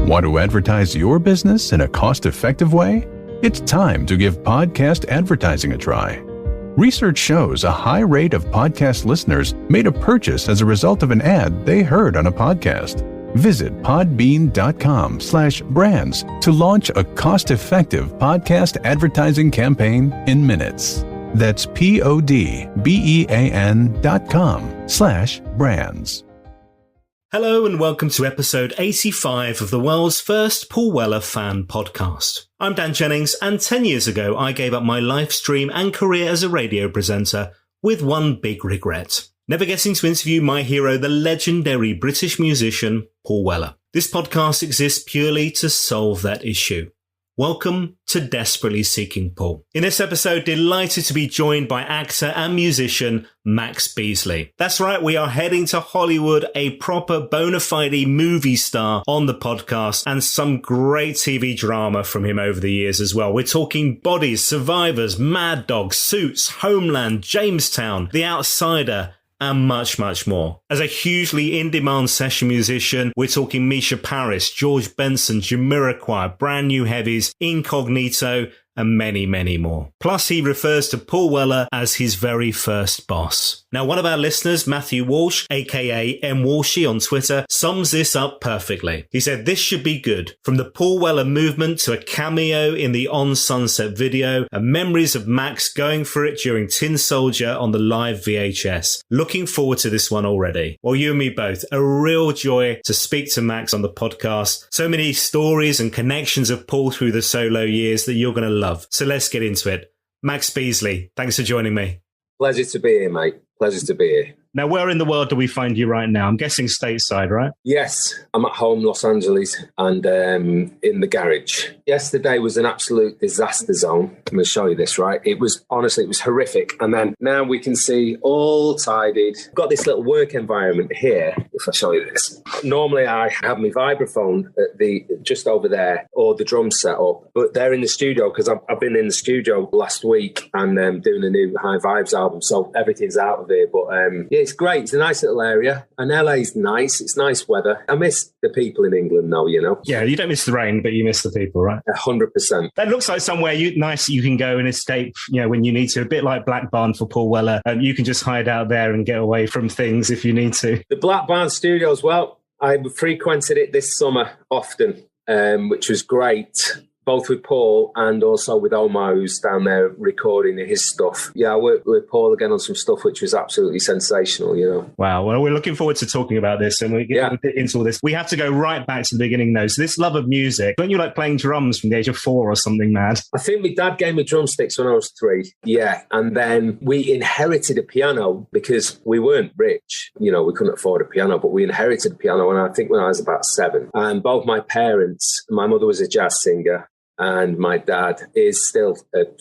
Want to advertise your business in a cost-effective way? It's time to give podcast advertising a try. Research shows a high rate of podcast listeners made a purchase as a result of an ad they heard on a podcast. Visit podbean.com/brands to launch a cost-effective podcast advertising campaign in minutes. That's podbean.com/brands. Hello and welcome to episode 85 of the world's first Paul Weller fan podcast. I'm Dan Jennings, and 10 years ago I gave up my live stream and career as a radio presenter with one big regret: never getting to interview my hero, the legendary British musician Paul Weller. This podcast exists purely to solve that issue. Welcome to Desperately Seeking Paul. In this episode, delighted to be joined by actor and musician Max Beesley. That's right, we are heading to Hollywood, a proper bona fide movie star on the podcast, and some great TV drama from him over the years as well. We're talking Bodies, Survivors, Mad Dog, Suits, Homeland, Jamestown, The Outsider, and much, much more. As a hugely in-demand session musician, we're talking Misha Paris, George Benson, Jamiroquai, Brand New Heavies, Incognito, and many, many more. Plus, he refers to Paul Weller as his very first boss. Now, one of our listeners, Matthew Walsh, aka M. Walshy on Twitter, sums this up perfectly. He said, "This should be good. From the Paul Weller movement to a cameo in the On Sunset video, and memories of Max going for it during Tin Soldier on the live VHS. Looking forward to this one already." Well, you and me both. A real joy to speak to Max on the podcast. So many stories and connections of Paul through the solo years that you're going to love. So let's get into it. Max Beesley, thanks for joining me. Pleasure to be here, mate. Pleasure to be here. Now, where in the world do we find you right now? I'm guessing stateside, right? Yes, I'm at home, Los Angeles, and in the garage. Yesterday was an absolute disaster zone. I'm going to show you this, right? It was horrific. And then now we can see all tidied. Got this little work environment here, if I show you this. Normally I have my vibraphone at just over there, or the drums set up, but they're in the studio because I've been in the studio last week and doing a new High Vibes album, so everything's out of here. But yeah, it's great. It's a nice little area, and LA's nice. It's nice weather. I miss the people in England now, you know. Yeah, you don't miss the rain, but you miss the people, right? 100%. That looks like somewhere nice you can go and escape, you know, when you need to. A bit like Black Barn for Paul Weller. You can just hide out there and get away from things if you need to. The Black Barn Studios, well, I frequented it this summer often, which was great. Both with Paul and also with Omar, who's down there recording his stuff. Yeah, I worked with Paul again on some stuff which was absolutely sensational, you know. Wow. Well, we're looking forward to talking about this, and we'll get into all this. We have to go right back to the beginning, though. So this love of music, don't you like playing drums from the age of 4 or something mad? I think my dad gave me drumsticks when I was 3. Yeah. And then we inherited a piano because we weren't rich. You know, we couldn't afford a piano, but we inherited a piano when I was about 7. And both my parents, my mother was a jazz singer, and my dad is still,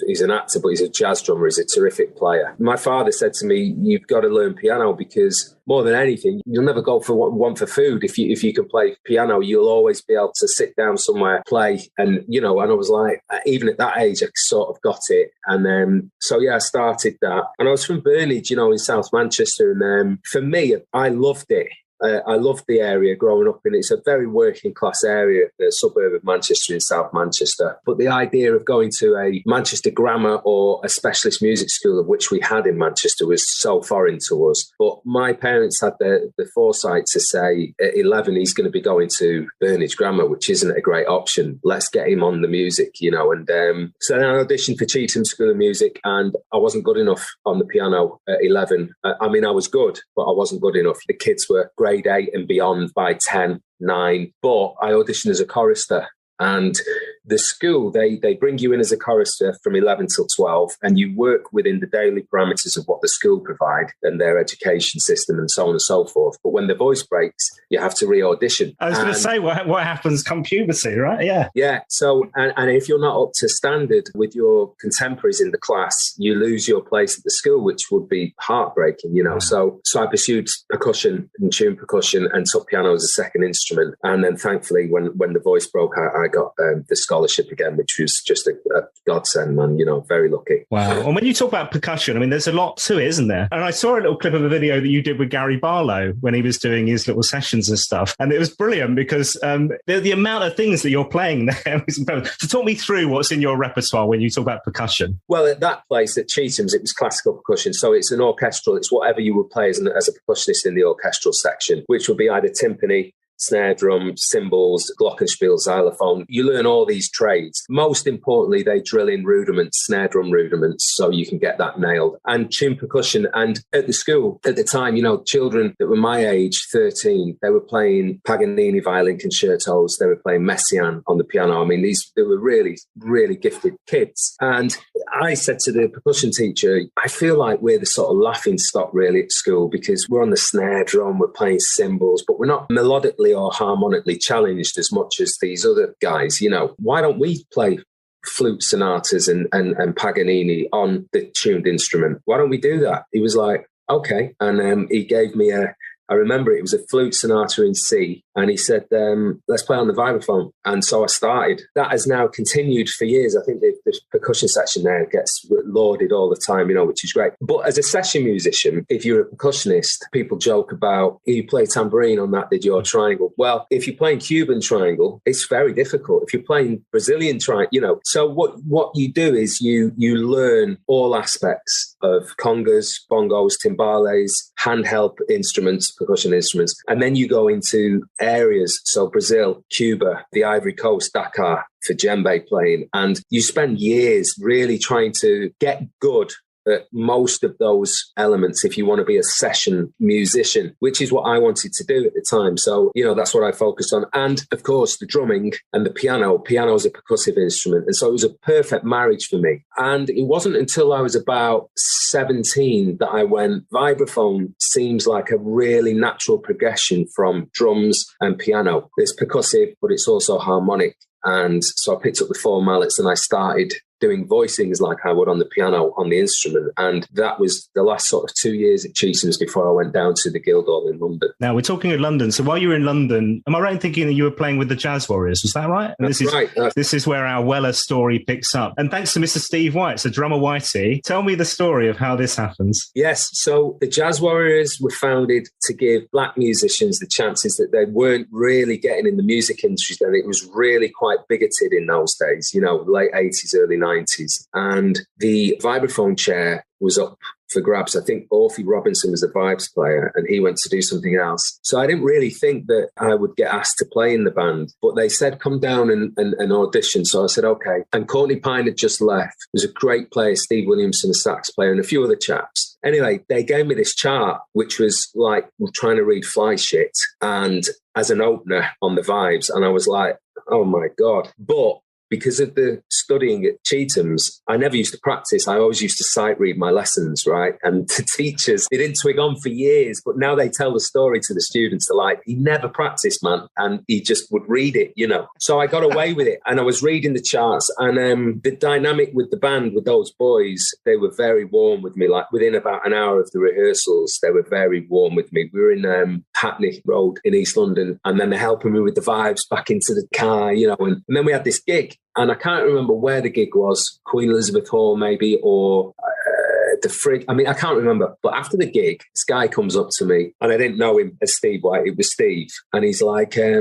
he's an actor, but he's a jazz drummer. He's a terrific player. My father said to me, "You've got to learn piano because more than anything, you'll never go for one for food. If you can play piano, you'll always be able to sit down somewhere, play." And, you know, and I was like, even at that age, I sort of got it. And then, so yeah, I started that. And I was from Burnage, you know, in South Manchester. And for me, I loved it. I loved the area growing up in. It's a very working class area, the suburb of Manchester in South Manchester. But the idea of going to a Manchester grammar or a specialist music school, of which we had in Manchester, was so foreign to us. But my parents had the foresight to say at 11, he's going to be going to Burnage Grammar, which isn't a great option. Let's get him on the music, you know. And so then I auditioned for Cheetham School of Music, and I wasn't good enough on the piano at 11. I mean, I was good, but I wasn't good enough. The kids were grade 8 and beyond by 10, 9. But I auditioned as a chorister. And the school, they bring you in as a chorister from 11 till 12, and you work within the daily parameters of what the school provide and their education system and so on and so forth. But when the voice breaks, you have to re-audition. I was going to say, what happens come puberty, right? Yeah. Yeah. So, and if you're not up to standard with your contemporaries in the class, you lose your place at the school, which would be heartbreaking, you know. Yeah. So I pursued percussion and tuned percussion and took piano as a second instrument. And then thankfully, when the voice broke, I got the scholarship scholarship again, which was just a godsend, man. Very lucky. Wow. And when you talk about percussion, I mean, there's a lot to it, isn't there? And I saw a little clip of a video that you did with Gary Barlow when he was doing his little sessions and stuff. And it was brilliant because the amount of things that you're playing there was incredible. So talk me through what's in your repertoire when you talk about percussion. Well, at that place at Chetham's, it was classical percussion. So it's an orchestral. It's whatever you would play as a percussionist in the orchestral section, which would be either timpani, snare drum, cymbals, glockenspiel, xylophone. You learn all these trades. Most importantly, they drill in rudiments, snare drum rudiments, so you can get that nailed. And tune percussion. And at the school, at the time, children that were my age, 13, they were playing Paganini violin concertos. They were playing Messiaen on the piano. I mean, they were really, really gifted kids. And I said to the percussion teacher, I feel like we're the sort of laughing stock really at school because we're on the snare drum, we're playing cymbals, but we're not melodically or harmonically challenged as much as these other guys. Why don't we play flute sonatas and Paganini on the tuned instrument? Why don't we do that? He was like, okay. And he gave me I remember it was a flute sonata in C, and he said, let's play on the vibraphone. And so I started. That has now continued for years. I think the percussion section there gets lauded all the time, which is great. But as a session musician, if you're a percussionist, people joke about, you play tambourine on that, did you, or triangle? Well, if you're playing Cuban triangle, it's very difficult. If you're playing Brazilian triangle, so what you do is you learn all aspects of congas, bongos, timbales, handheld instruments, percussion instruments, and then you go into areas, so Brazil, Cuba, the Ivory Coast, Dakar, for djembe playing, and you spend years really trying to get good at most of those elements if you want to be a session musician, which is what I wanted to do at the time. So, that's what I focused on. And of course, the drumming and the piano. Piano is a percussive instrument. And so it was a perfect marriage for me. And it wasn't until I was about 17 that I went, vibraphone seems like a really natural progression from drums and piano. It's percussive, but it's also harmonic. And so I picked up the 4 mallets and I started doing voicings like I would on the piano on the instrument. And that was the last sort of 2 years at Chetham's before I went down to the Guildhall in London. Now, we're talking of London. So while you were in London, am I right in thinking that you were playing with the Jazz Warriors? Was that right? And That's right. This is where our Weller story picks up. And thanks to Mr. Steve White, so drummer Whitey, tell me the story of how this happens. Yes. So the Jazz Warriors were founded to give black musicians the chances that they weren't really getting in the music industry then. It was really quite bigoted in those days, late 80s, early 90s. And the vibraphone chair was up for grabs. I think Orphy Robinson was a vibes player and he went to do something else. So I didn't really think that I would get asked to play in the band, but they said, come down and audition. So I said, okay. And Courtney Pine had just left. There was a great player, Steve Williamson, a sax player, and a few other chaps. Anyway, they gave me this chart, which was like trying to read fly shit, and as an opener on the vibes. And I was like, oh my God. But because of the studying at Chetham's, I never used to practice. I always used to sight read my lessons, right? And the teachers, they didn't twig on for years, but now they tell the story to the students. They're like, he never practiced, man. And he just would read it, So I got away with it. And I was reading the charts. And the dynamic with the band, with those boys, they were very warm with me. Like within about an hour of the rehearsals, they were very warm with me. We were in Hackney Road in East London. And then they're helping me with the vibes back into the car, and then we had this gig. And I can't remember where the gig was, Queen Elizabeth Hall maybe, or the Frig. I mean, I can't remember. But after the gig, this guy comes up to me, and I didn't know him as Steve White. It was Steve. And he's like, hey,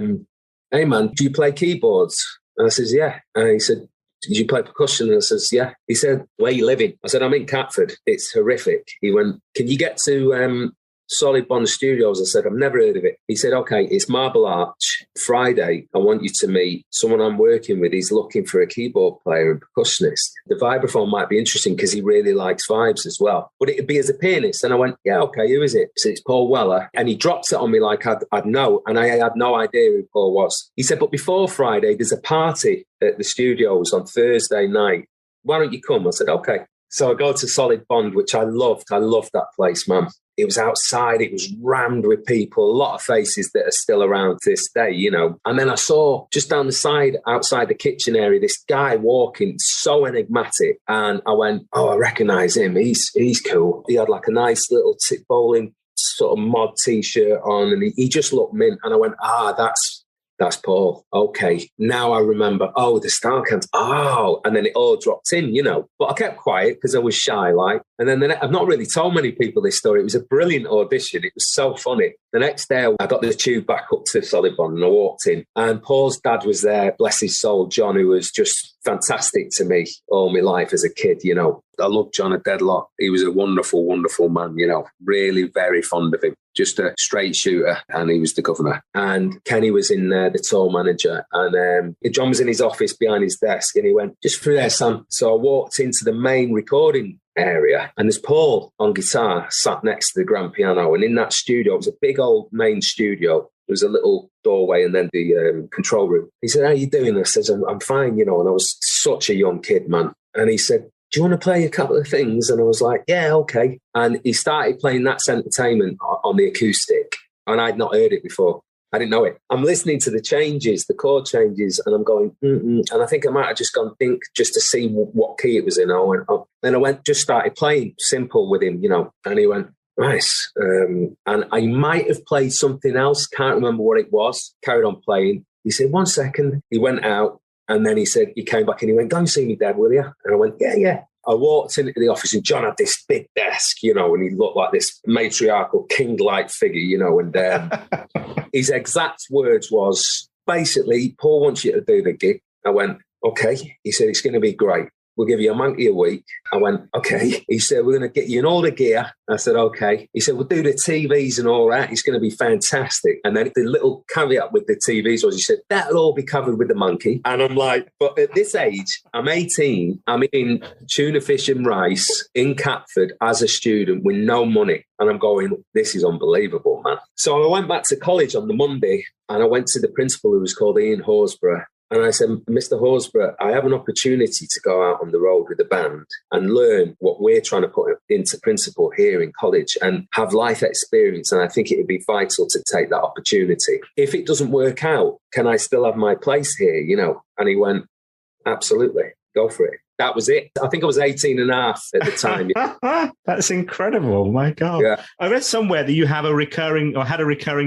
man, do you play keyboards? And I says, yeah. And he said, did you play percussion? And I says, yeah. He said, where are you living? I said, I'm in Catford. It's horrific. He went, can you get to Solid Bond Studios? I said, I've never heard of it. He said, okay, it's Marble Arch. Friday, I want you to meet someone I'm working with. He's looking for a keyboard player and percussionist. The vibraphone might be interesting because he really likes vibes as well. But it'd be as a pianist. And I went, yeah, okay, who is it? He said, it's Paul Weller. And he dropped it on me like I'd know. And I had no idea who Paul was. He said, but before Friday, there's a party at the studios on Thursday night. Why don't you come? I said, okay. So I go to Solid Bond, which I loved. I loved that place, man. It was outside. It was rammed with people, a lot of faces that are still around to this day, And then I saw just down the side, outside the kitchen area, this guy walking, so enigmatic. And I went, oh, I recognize him. He's cool. He had like a nice little bowling sort of mod T-shirt on, and he just looked mint. And I went, that's that's Paul. Okay, now I remember. Oh, the Star Counts. Oh, and then it all dropped in, you know. But I kept quiet because I was shy, like. And then I've not really told many people this story. It was a brilliant audition. It was so funny. The next day, I got the tube back up to Solibon and I walked in. And Paul's dad was there, bless his soul, John, who was just fantastic to me all my life as a kid, you know. I loved John a dead lot. He was a wonderful, wonderful man, you know, really very fond of him. Just a straight shooter, and he was the governor. And Kenny was in there, the tour manager, and John was in his office behind his desk, and he went, just through there, Sam. So I walked into the main recording area, and there's Paul on guitar sat next to the grand piano, and in that studio, it was a big old main studio. There was a little doorway and then the control room. He said, how you doing? I said, I'm fine, you know, and I was such a young kid, man. And he said, do you want to play a couple of things? And I was like, yeah, okay. And he started playing That's Entertainment on the acoustic, and I'd not heard it before. I didn't know it. I'm listening to the changes, the chord changes, and I'm going, and I think I might have just gone think just to see what key it was in. I went, oh. Then I went, just started playing simple with him, you know, and he went, nice. And I might have played something else, can't remember what it was, carried on playing. He said, 1 second. He went out, and then he said, he came back and he went, go and see me, Dad, will you? And I went, yeah. I walked into the office and John had this big desk, you know, and he looked like this matriarchal king-like figure, you know, and his exact words was, basically, Paul wants you to do the gig. I went, okay. He said, it's going to be great. We'll give you a monkey a week. I went, okay. He said, we're going to get you in all the gear. I said, okay. He said, we'll do the TVs and all that. It's going to be fantastic. And then the little caveat with the TVs was, he said, that'll all be covered with the monkey. And I'm like, but at this age, I'm 18. I'm eating tuna fish and rice in Catford as a student with no money. And I'm going, this is unbelievable, man. So I went back to college on the Monday and I went to the principal, who was called Ian Horsburgh. And I said, Mr. Horsburgh, I have an opportunity to go out on the road with the band and learn what we're trying to put into principle here in college and have life experience. And I think it would be vital to take that opportunity. If it doesn't work out, can I still have my place here, you know? And he went, absolutely, go for it. That was it. I think I was 18 and a half at the time. That's incredible. My God. Yeah. I read somewhere that you had a recurring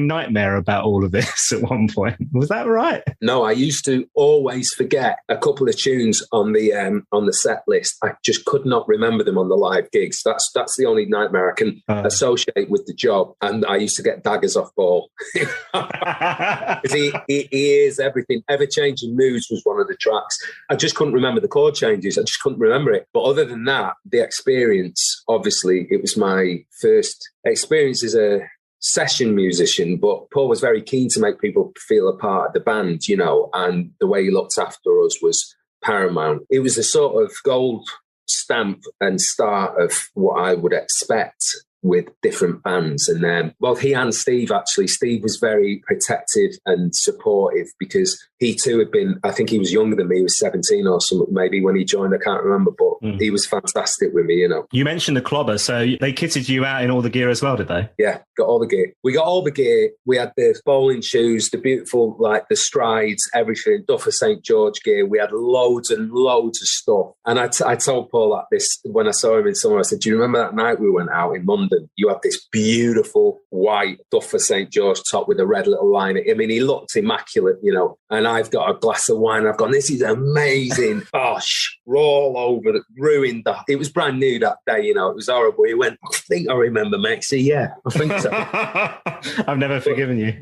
nightmare about all of this at one point. Was that right? No, I used to always forget a couple of tunes on the set list. I just could not remember them on the live gigs. That's the only nightmare I can associate with the job. And I used to get daggers off Paul. Because he hears everything. Ever Changing Moods was one of the tracks. I just couldn't remember the chord changes. I just couldn't remember it. But other than that, the experience, obviously, it was my first experience as a session musician, but Paul was very keen to make people feel a part of the band, you know, and the way he looked after us was paramount. It was a sort of gold stamp and start of what I would expect with different bands. And then both he and Steve, actually, Steve was very protective and supportive because he too had been, I think he was younger than me, he was 17 or something maybe when he joined, I can't remember, but he was fantastic with me, you know. You mentioned the clobber, so they kitted you out in all the gear as well, did they? Yeah, got all the gear. We got all the gear. We had the bowling shoes, the beautiful, like the strides, everything, Duffer St. George gear. We had loads and loads of stuff. And I told Paul like this when I saw him in summer, I said, do you remember that night we went out in London? You had this beautiful white Duffer St. George top with a red little line. I mean, he looked immaculate, you know, and I've got a glass of wine. I've gone, this is amazing. Roll over it, ruined that. It was brand new that day, you know, it was horrible. He went, I think I remember, Maxie. Yeah, I think so. I've never forgiven you.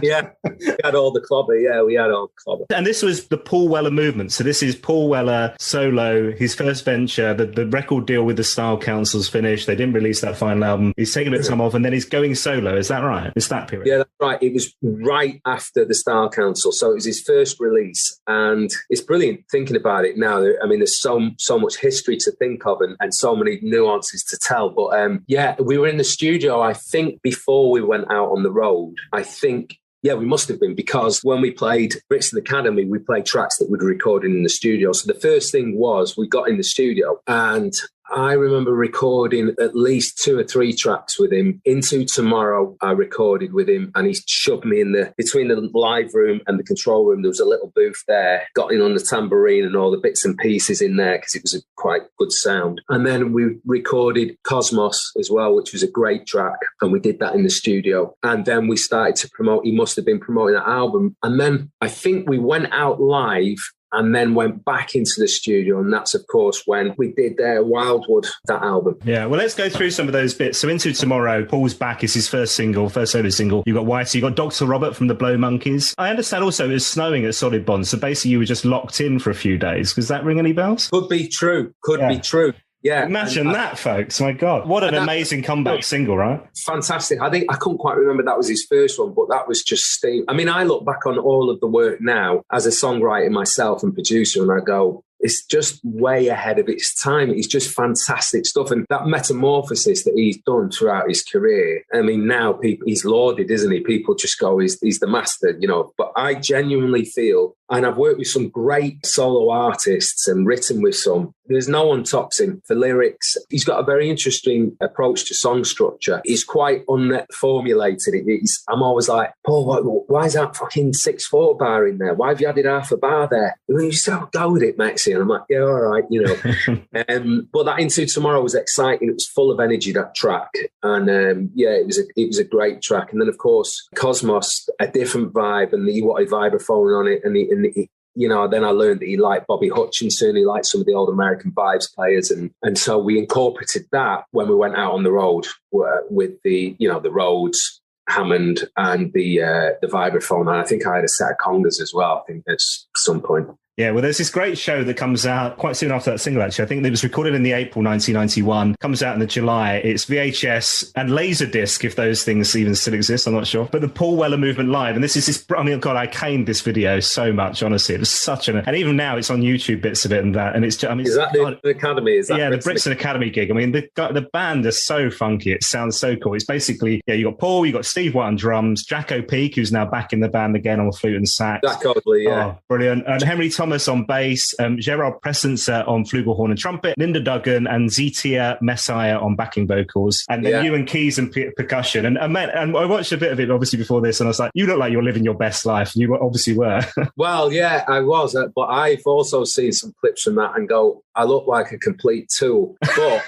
Yeah, we had all the clobber. Yeah, we had all the clobber. And this was the Paul Weller movement. So this is Paul Weller solo, his first venture. The record deal with the Style Council's finished. They didn't release that final album. He's taking a bit of time off and then he's going solo. Is that right? It's that period? Yeah, that's right. It was right after the Style Council. So it was his first release. And it's brilliant thinking about it now. I mean, there's so much history to think of and so many nuances to tell. But yeah, we were in the studio, I think, before we went out on the road. I think, yeah, we must have been, because when we played Brixton Academy, we played tracks that we'd recorded in the studio. So the first thing was we got in the studio and I remember recording at least 2 or 3 tracks with him. Into Tomorrow, I recorded with him, and he shoved me in between the live room and the control room. There was a little booth there, got in on the tambourine and all the bits and pieces in there because it was a quite good sound. And then we recorded Cosmos as well, which was a great track, and we did that in the studio. And then we started to promote. He must have been promoting that album. And then I think we went out live and then went back into the studio. And that's, of course, when we did Wildwood, that album. Yeah, well, let's go through some of those bits. So Into Tomorrow, Paul's Back is his first solo single. You've got Whitey, you've got Dr. Robert from the Blow Monkeys. I understand also it was snowing at Solid Bond, so basically you were just locked in for a few days. Does that ring any bells? Could be true. Be true. Yeah. Imagine that, folks. My God. What an amazing comeback single, right? Fantastic. I think I couldn't quite remember that was his first one, but that was just Steve. I mean, I look back on all of the work now as a songwriter myself and producer, and I go, it's just way ahead of its time. It's just fantastic stuff. And that metamorphosis that he's done throughout his career, I mean, now he's lauded, isn't he? People just go, he's the master, you know. But I genuinely feel, and I've worked with some great solo artists and written with some, there's no one tops him for lyrics. He's got a very interesting approach to song structure. He's quite unformulated. I'm always like, Paul, why is that fucking 6/4 bar in there? Why have you added half a bar there? You just go with it, Maxie. And I'm like, yeah, all right, you know. But that Into Tomorrow was exciting. It was full of energy, that track. And it was a great track. And then, of course, Cosmos, a different vibe, and he wanted vibraphone on it. And he you know, then I learned that he liked Bobby Hutchinson, he liked some of the old American vibes players. And so we incorporated that when we went out on the road with the Rhodes, Hammond, and the vibraphone. And I think I had a set of congas as well, I think at some point. Yeah, well, there's this great show that comes out quite soon after that single, actually. I think it was recorded in the April 1991, comes out in the July. It's VHS and Laserdisc, if those things even still exist, I'm not sure. But the Paul Weller Movement Live, and I mean, God, I caned this video so much, honestly. It was such and even now it's on YouTube, bits of it and that. And it's just, I mean, is that the Academy? Is that the Brixton Academy gig. I mean, the band is so funky. It sounds so cool. It's basically, you got Paul, you got Steve White on drums, Jacko Peake, who's now back in the band again on flute and sax. Jacko, yeah. Oh, brilliant. And Henry Thomas on bass, Gerard Presence on flugelhorn and trumpet, Linda Duggan and Zetia Messiah on backing vocals, and then you and Keys and percussion. And I watched a bit of it obviously before this, and I was like, you look like you're living your best life. You obviously were. Well, yeah, I was, but I've also seen some clips from that and go, I look like a complete tool. But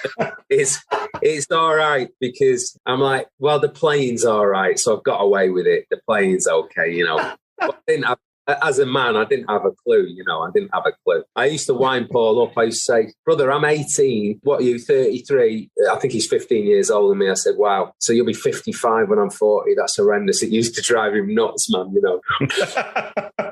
it's all right, because I'm like, well, the playing's all right, so I've got away with it. The playing's okay, you know. But as a man, I didn't have a clue, you know. I didn't have a clue. I used to wind Paul up. I used to say, brother, I'm 18. What are you, 33? I think he's 15 years older than me. I said, wow, so you'll be 55 when I'm 40. That's horrendous. It used to drive him nuts, man, you know.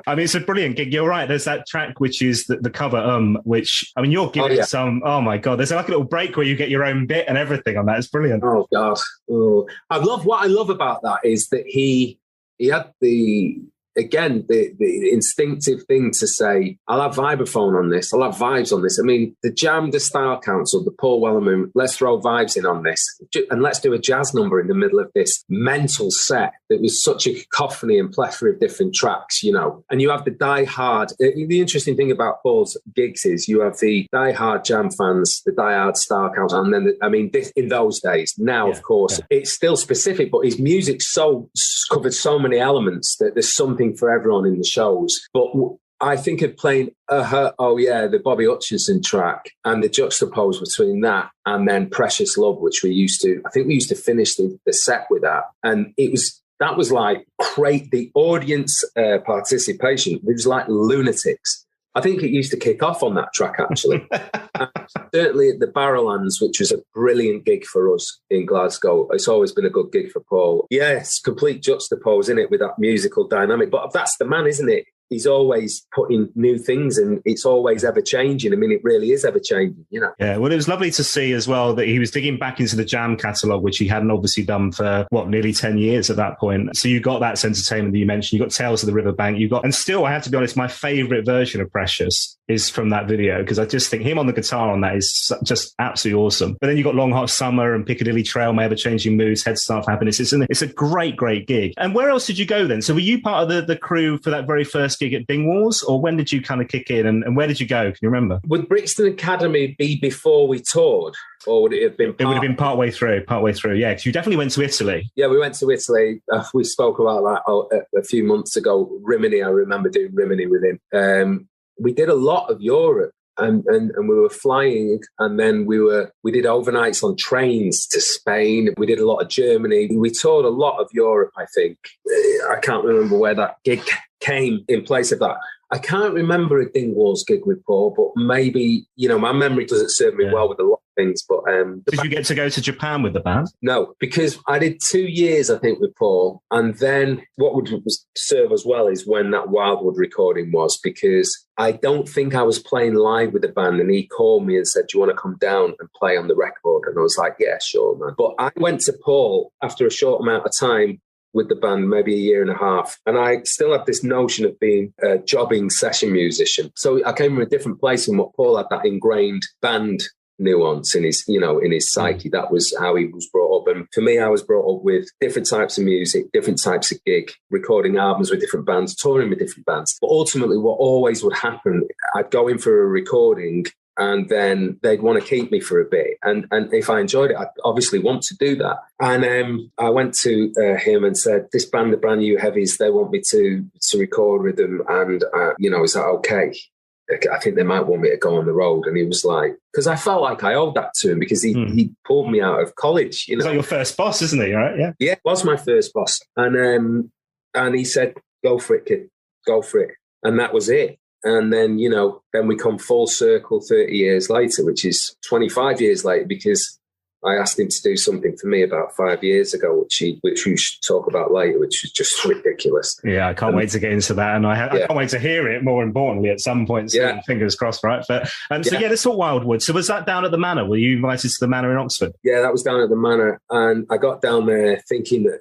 I mean, it's a brilliant gig. You're right. There's that track, which is the cover, which, I mean, you're giving some, oh my God, there's like a little break where you get your own bit and everything on that. It's brilliant. Oh, God. Oh. What I love about that is that he had the instinctive thing to say, I'll have vibraphone on this, I'll have vibes on this. I mean, the Jam, the Style Council, the Paul Weller Movement, let's throw vibes in on this. And let's do a jazz number in the middle of this mental set that was such a cacophony and plethora of different tracks, you know. And you have the die-hard. The interesting thing about Paul's gigs is you have the die-hard Jam fans, the die-hard Style Council, and then, in those days. Now, of course, it's still specific, but his music covered so many elements that there's something for everyone in the shows. But I think of playing the Bobby Hutchinson track and the juxtapose between that and then Precious Love, which we used to finish the set with that. And that was like great. The audience participation, it was like lunatics. I think it used to kick off on that track, actually. Certainly at the Barrowlands, which was a brilliant gig for us in Glasgow. It's always been a good gig for Paul. Yes, complete juxtapose in it with that musical dynamic. But that's the man, isn't it? He's always putting new things, and it's always ever changing. I mean, it really is ever changing, you know. Yeah, well, it was lovely to see as well that he was digging back into the Jam catalogue, which he hadn't obviously done for nearly 10 years at that point. So you got that sense of entertainment that you mentioned. You got Tales of the Riverbank. And still, I have to be honest, my favourite version of Precious is from that video, because I just think him on the guitar on that is just absolutely awesome. But then you got Long Hot Summer and Piccadilly Trail, My Ever Changing Moods, Head Start Happiness. It's a great, great gig. And where else did you go then? So were you part of the crew for that very first first gig at Dingwalls, or when did you kind of kick in, and where did you go? Can you remember? Would Brixton Academy be before we toured, or would it have been? It would have been partway through. Yeah, because you definitely went to Italy. Yeah, we went to Italy. We spoke about that a few months ago. Rimini, I remember doing Rimini with him. We did a lot of Europe. And we were flying, and then we did overnights on trains to Spain. We did a lot of Germany. We toured a lot of Europe, I think. I can't remember where that gig came in place of that. I can't remember a Dingwalls gig with Paul, but maybe, my memory doesn't serve me well with a lot of things. But did you get to go to Japan with the band? No, because I did 2 years, I think, with Paul. And then what would serve as well is when that Wildwood recording was, because I don't think I was playing live with the band, and he called me and said, do you want to come down and play on the record? And I was like, yeah, sure, man. But I went to Paul after a short amount of time with the band, maybe a year and a half. And I still have this notion of being a jobbing session musician. So I came from a different place from what Paul had, that ingrained band nuance in his, in his psyche. That was how he was brought up. And for me, I was brought up with different types of music, different types of gig, recording albums with different bands, touring with different bands. But ultimately, what always would happen, I'd go in for a recording, and then they'd want to keep me for a bit. And if I enjoyed it, I'd obviously want to do that. And I went to him and said, this band, the Brand New Heavies, they want me to record with them. And, is that okay? I think they might want me to go on the road. And he was like, because I felt like I owed that to him, because he pulled me out of college. It's like your first boss, isn't he? Right? Yeah. Yeah, it was my first boss. And he said, go for it, kid, go for it. And that was it. And then, then we come full circle 30 years later, which is 25 years later, because I asked him to do something for me about 5 years ago, which we should talk about later, which was just ridiculous. Yeah, I can't wait to get into that. And I can't wait to hear it, more importantly, at some point. So fingers crossed, right? But let's talk Wildwood. So was that down at the Manor? Were you invited to the Manor in Oxford? Yeah, that was down at the Manor. And I got down there thinking that,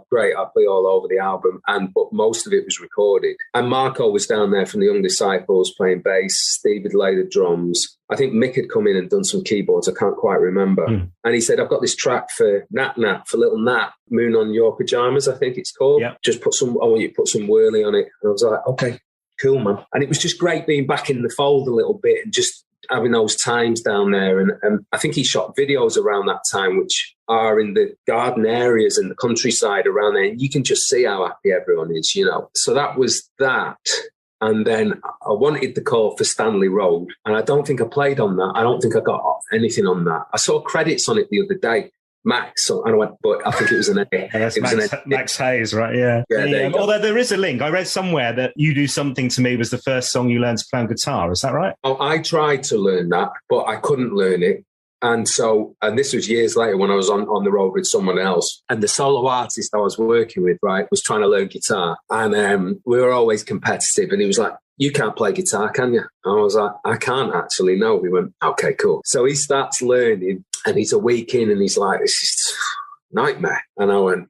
great, I'll play all over the album. But most of it was recorded. And Marco was down there from the Young Disciples playing bass. Steve had laid the drums. I think Mick had come in and done some keyboards. I can't quite remember. And he said, I've got this track for Nat Nat, for Little Nat, Moon on Your Pajamas, I think it's called. Yep. I want you to put some whirly on it. And I was like, okay, cool, man. And it was just great being back in the fold a little bit and just having those times down there. And I think he shot videos around that time, which are in the garden areas and the countryside around there. And you can just see how happy everyone is, So that was that. And then I wanted the call for Stanley Road, and I don't think I played on that. I don't think I got anything on that. I saw credits on it the other day, Max, and I went, but I think it was an A. That's Max Hayes, right? Yeah. Although there is a link. I read somewhere that You Do Something to Me was the first song you learned to play on guitar. Is that right? Oh, I tried to learn that, but I couldn't learn it. And this was years later when I was on the road with someone else. And the solo artist I was working with, right, was trying to learn guitar. And we were always competitive. And he was like, you can't play guitar, can you? And I was like, I can't actually, no. We went, okay, cool. So he starts learning, and he's a week in, and he's like, this is nightmare. And I went,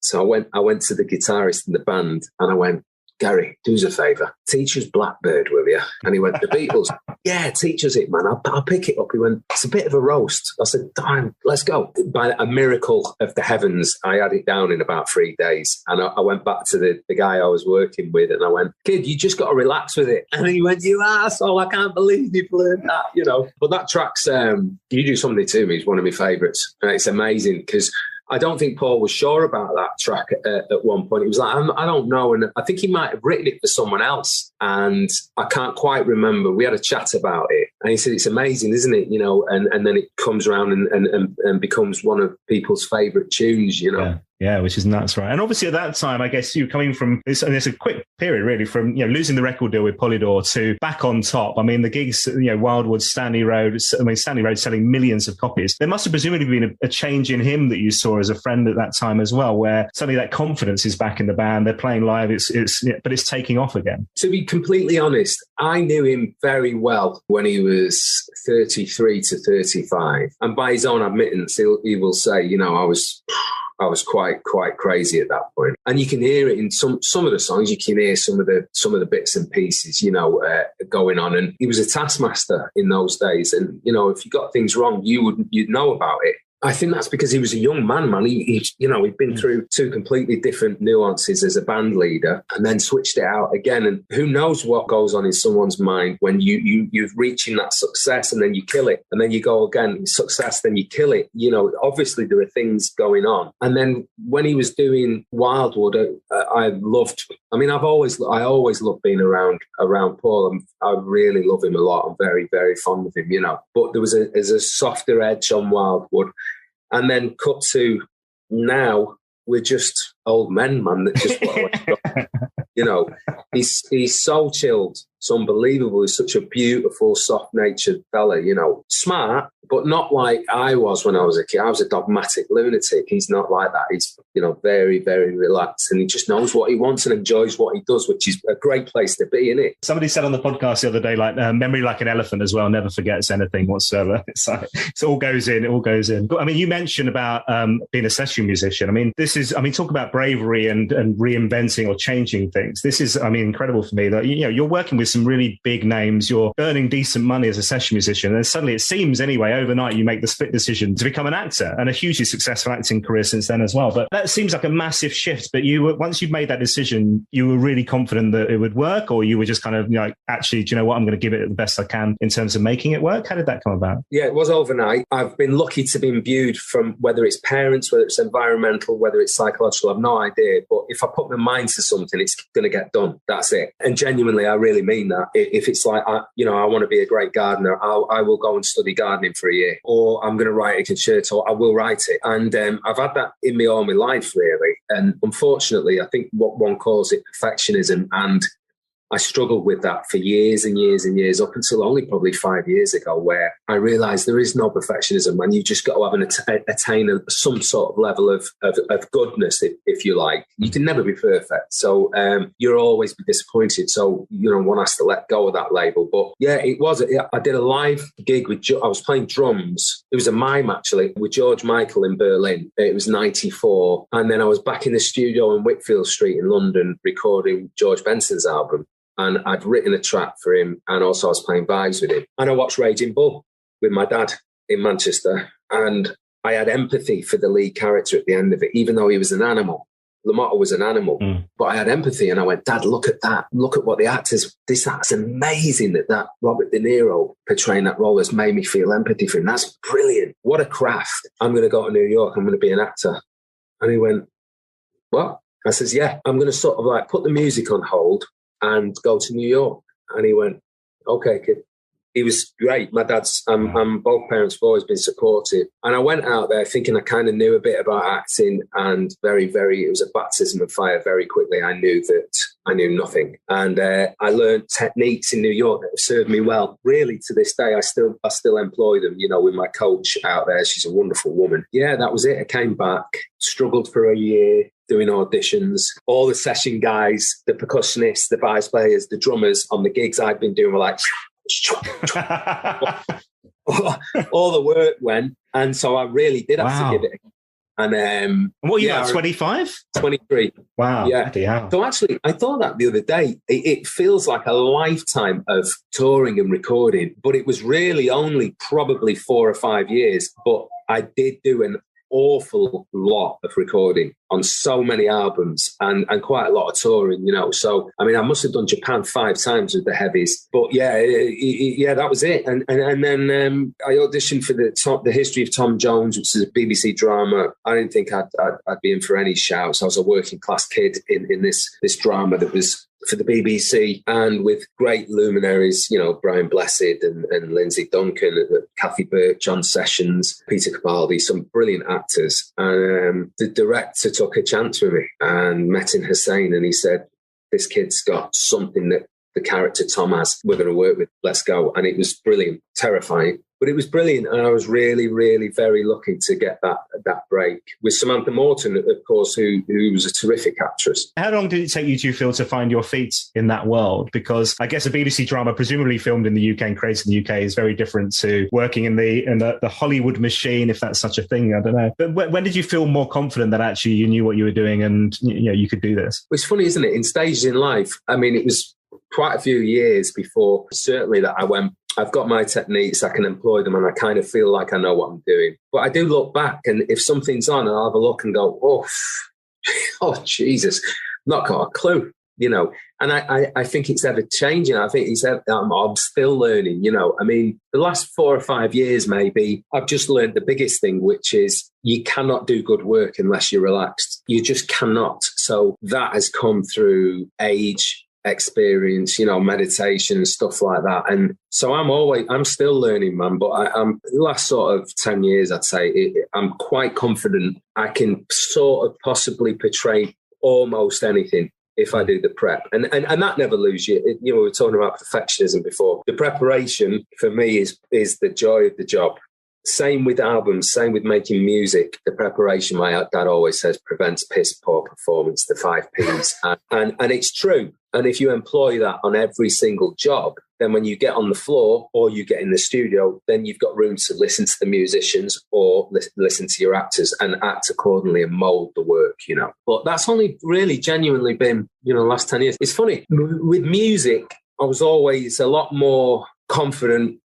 So I went to the guitarist in the band, and I went, Gary, do us a favour. Teach us Blackbird, will you? And he went, the Beatles. Yeah, teach us it, man. I'll pick it up. He went, it's a bit of a roast. I said, damn, let's go. By a miracle of the heavens, I had it down in about 3 days. And I went back to the guy I was working with, and I went, kid, you just got to relax with it. And he went, you arsehole, I can't believe you've learned that, But that track's, You Do Something to Me is one of my favourites. And it's amazing because I don't think Paul was sure about that track at one point. He was like, I don't know. And I think he might have written it for someone else. And I can't quite remember. We had a chat about it. And he said, it's amazing, isn't it? And then it comes around and becomes one of people's favourite tunes, Yeah, which is nuts, right? And obviously at that time, I guess you coming from this, and it's a quick period really from, losing the record deal with Polydor to back on top. I mean, the gigs, Wildwood, Stanley Road selling millions of copies. There must have presumably been a change in him that you saw as a friend at that time as well, where suddenly that confidence is back in the band. They're playing live, but it's taking off again. To be completely honest, I knew him very well when he was 33 to 35. And by his own admittance, he will say, I was quite crazy at that point, and you can hear it in some of the songs. You can hear some of the bits and pieces, going on. And he was a taskmaster in those days, and if you got things wrong, you'd know about it. I think that's because he was a young man. He'd been through two completely different nuances as a band leader and then switched it out again. And who knows what goes on in someone's mind when you're reaching that success and then you kill it. And then you go again, success, then you kill it. You know, obviously there are things going on. And then when he was doing Wildwood, I always loved being around Paul. I really love him a lot. I'm very, very fond of him, you know. But there's a softer edge on Wildwood. And then cut to now, we're just old men, man, that just want to you know, he's so chilled. It's unbelievable. He's such a beautiful, soft-natured fella, you know. Smart, but not like I was when I was a kid. I was a dogmatic lunatic. He's not like that. He's, you know, very, very relaxed, and he just knows what he wants and enjoys what he does, which is a great place to be, isn't it? Somebody said on the podcast the other day, like, memory like an elephant as well, never forgets anything whatsoever. It's like, it all goes in. But I mean, you mentioned about being a session musician. I mean, talk about bravery and reinventing or changing things. This is, I mean, incredible for me that, you know, you're working with some really big names, you're earning decent money as a session musician, and suddenly it seems anyway overnight you make the split decision to become an actor, and a hugely successful acting career since then as well. But that seems like a massive shift. But once you've made that decision, you were really confident that it would work, or you were just kind of, you know, actually, do you know what, I'm going to give it the best I can in terms of making it work? How did that come about? Yeah, it was overnight. I've been lucky to be imbued from, whether it's parents, whether it's environmental, whether it's psychological, I've no idea. But if I put my mind to something, it's going to get done. That's it. And genuinely, I really mean that. If it's like, I want to be a great gardener, I will go and study gardening for a year, or I'm going to write a concerto, I will write it. And I've had that in me all my life, really. And unfortunately, I think what one calls it perfectionism, and I struggled with that for years and years and years, up until only probably 5 years ago, where I realised there is no perfectionism, and you just got to attain some sort of level of goodness, if you like. You can never be perfect, so you'll always be disappointed. So, you know, one has to let go of that label. But yeah, I did a live gig with, I was playing drums. It was a mime, actually, with George Michael in Berlin. It was 94. And then I was back in the studio on Whitfield Street in London recording George Benson's album. And I'd written a track for him, and also I was playing vibes with him. And I watched Raging Bull with my dad in Manchester, and I had empathy for the lead character at the end of it, even though he was an animal. LaMotta was an animal, but I had empathy, and I went, Dad, look at that. Look at what the actors, that's amazing that Robert De Niro portraying that role has made me feel empathy for him. That's brilliant. What a craft. I'm going to go to New York. I'm going to be an actor. And he went, what? I says, yeah, I'm going to sort of like put the music on hold and go to New York. And he went, okay, kid. He was great. My dad's, both parents have always been supportive. And I went out there thinking I kind of knew a bit about acting, and it was a baptism of fire. Very quickly, I knew that I knew nothing. And I learned techniques in New York that have served me well. Really, to this day, I still employ them, you know, with my coach out there. She's a wonderful woman. Yeah, that was it. I came back, struggled for a year, doing auditions. All the session guys, the percussionists, the bass players, the drummers on the gigs I'd been doing were like, all the work went. And so I really did have to give it. And what are you at, 25? 23. Wow. Yeah. So actually, I thought that the other day, it feels like a lifetime of touring and recording, but it was really only probably 4 or 5 years. But I did do an awful lot of recording on so many albums and quite a lot of touring, you know. So, I mean, I must have done Japan 5 times with the heavies. But yeah, that was it. And then I auditioned for the History of Tom Jones, which is a BBC drama. I didn't think I'd be in for any shouts. I was a working class kid in this drama that was for the BBC, and with great luminaries, you know, Brian Blessed and Lindsay Duncan, Kathy Burke, John Sessions, Peter Capaldi, some brilliant actors. And the director took a chance with me, and Metin Hussain, and he said, this kid's got something that the character Tom has. We're going to work with. Let's go. And it was brilliant, terrifying. But it was brilliant, and I was really, really very lucky to get that break with Samantha Morton, of course, who was a terrific actress. How long did it take you, do you feel, to find your feet in that world? Because I guess a BBC drama, presumably filmed in the UK and created in the UK, is very different to working in the Hollywood machine, if that's such a thing. I don't know. But when did you feel more confident that actually you knew what you were doing and you could do this? It's funny, isn't it? In stages in life, I mean, it was quite a few years before, certainly, that I went, I've got my techniques, I can employ them, and I kind of feel like I know what I'm doing. But I do look back, and if something's on, I'll have a look and go, oh, Jesus, not got a clue, you know. And I think it's ever changing. I think I'm still learning, you know. I mean, the last 4 or 5 years, maybe, I've just learned the biggest thing, which is you cannot do good work unless you're relaxed. You just cannot. So that has come through age, experience, you know, meditation and stuff like that. And so I'm still learning, man. But I'm the last sort of 10 years, I'd say, I'm quite confident I can sort of possibly portray almost anything if I do the prep. And that never loses you. You know, we were talking about perfectionism before. The preparation for me is the joy of the job. Same with albums, same with making music. The preparation, my dad always says, prevents piss poor performance, the 5 Ps. And it's true. And if you employ that on every single job, then when you get on the floor or you get in the studio, then you've got room to listen to the musicians or listen to your actors and act accordingly and mold the work, you know. But that's only really genuinely been, you know, the last 10 years. It's funny, with music, I was always a lot more confident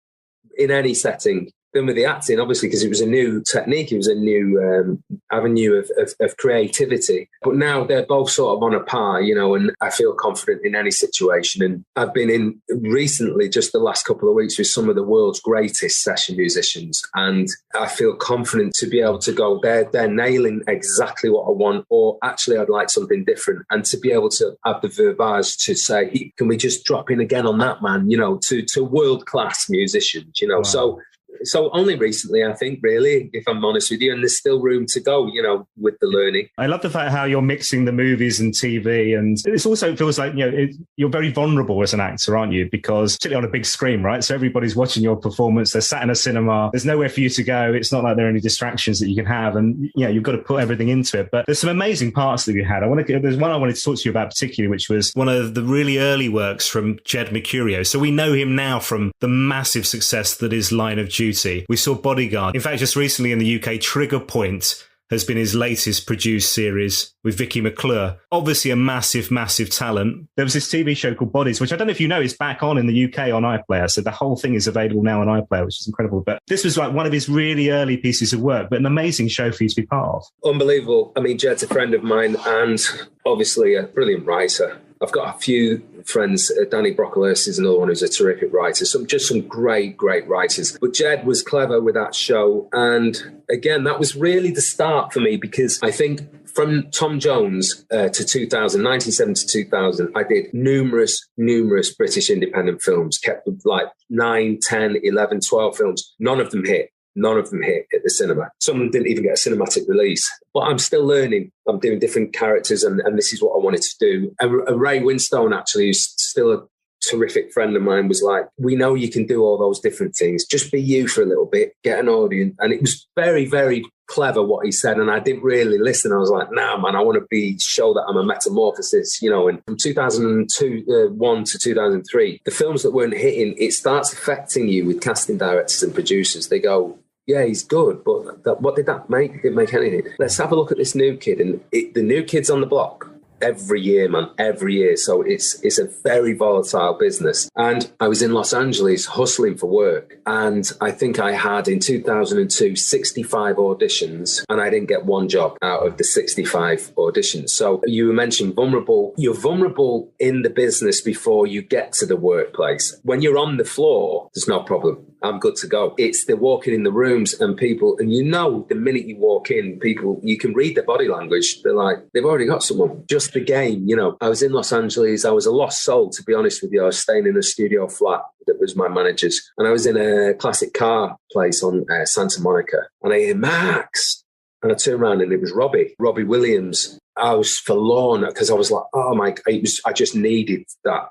in any setting than with the acting, obviously, because it was a new technique, it was a new avenue of creativity. But now they're both sort of on a par, you know, and I feel confident in any situation. And I've been in recently, just the last couple of weeks, with some of the world's greatest session musicians, and I feel confident to be able to go, they're nailing exactly what I want, or actually I'd like something different, and to be able to have the verbiage to say, can we just drop in again on that, man, you know, to world-class musicians, you know. Wow. So only recently, I think, really, if I'm honest with you, and there's still room to go, you know, with the learning. I love the fact how you're mixing the movies and TV, and it also feels like, you know, you're very vulnerable as an actor, aren't you? Because particularly on a big screen, right? So everybody's watching your performance. They're sat in a cinema. There's nowhere for you to go. It's not like there are any distractions that you can have, and you know, you've got to put everything into it. But there's some amazing parts that you had. There's one I wanted to talk to you about particularly, which was one of the really early works from Jed Mercurio. So we know him now from the massive success that is Line of Duty. We saw Bodyguard. In fact, just recently in the UK, Trigger Point has been his latest produced series with Vicky McClure. Obviously a massive, massive talent. There was this TV show called Bodies, which I don't know if you know is back on in the UK on iPlayer. So the whole thing is available now on iPlayer, which is incredible. But this was like one of his really early pieces of work, but an amazing show for you to be part of. Unbelievable. I mean, Jed's a friend of mine and obviously a brilliant writer. I've got a few friends. Danny Brocklehurst is another one who's a terrific writer. Some great writers. But Jed was clever with that show. And again, that was really the start for me, because I think from Tom Jones to 2000, 1970 to 2000, I did numerous British independent films, kept like 9, 10, 11, 12 films. None of them hit. None of them hit at the cinema. Some of them didn't even get a cinematic release. But I'm still learning. I'm doing different characters, and this is what I wanted to do. And Ray Winstone, actually, who's still a terrific friend of mine, was like, we know you can do all those different things. Just be you for a little bit, get an audience. And it was very, very clever what he said. And I didn't really listen. I was like, nah, man, I want to show that I'm a metamorphosis, you know. And from 2001 to 2003, the films that weren't hitting, it starts affecting you with casting directors and producers. They go, yeah, he's good, but what did that make? It didn't make anything. Let's have a look at this new kid. And the new kid's on the block every year, man, every year. So it's a very volatile business. And I was in Los Angeles hustling for work. And I think I had, in 2002, 65 auditions, and I didn't get one job out of the 65 auditions. So you mentioned vulnerable. You're vulnerable in the business before you get to the workplace. When you're on the floor, there's no problem. I'm good to go. It's the walking in the rooms and people, and you know, the minute you walk in, people, you can read their body language. They're like, they've already got someone. Just the game, you know. I was in Los Angeles. I was a lost soul, to be honest with you. I was staying in a studio flat that was my manager's, and I was in a classic car place on Santa Monica, and I hear Max, and I turned around and it was Robbie Williams. I was forlorn because I was like, oh my, I just needed that,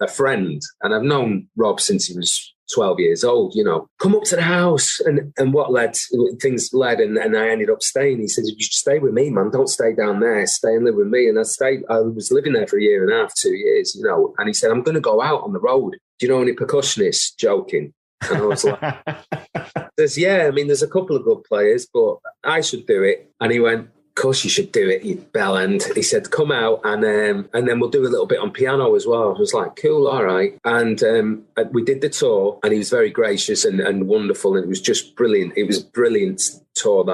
a friend. And I've known Rob since he was 12 years old, you know, come up to the house. And what things led, and I ended up staying. He said, you should stay with me, man. Don't stay down there. Stay and live with me. And I was living there for a year and a half, 2 years, you know. And he said, I'm going to go out on the road. Do you know any percussionists? Joking. And I was like, yeah, I mean, there's a couple of good players, but I should do it. And he went, course you should do it, you bellend. He said, come out and then we'll do a little bit on piano as well. I was like, cool, all right. And we did the tour, and he was very gracious and wonderful, and it was just brilliant. It was a brilliant tour.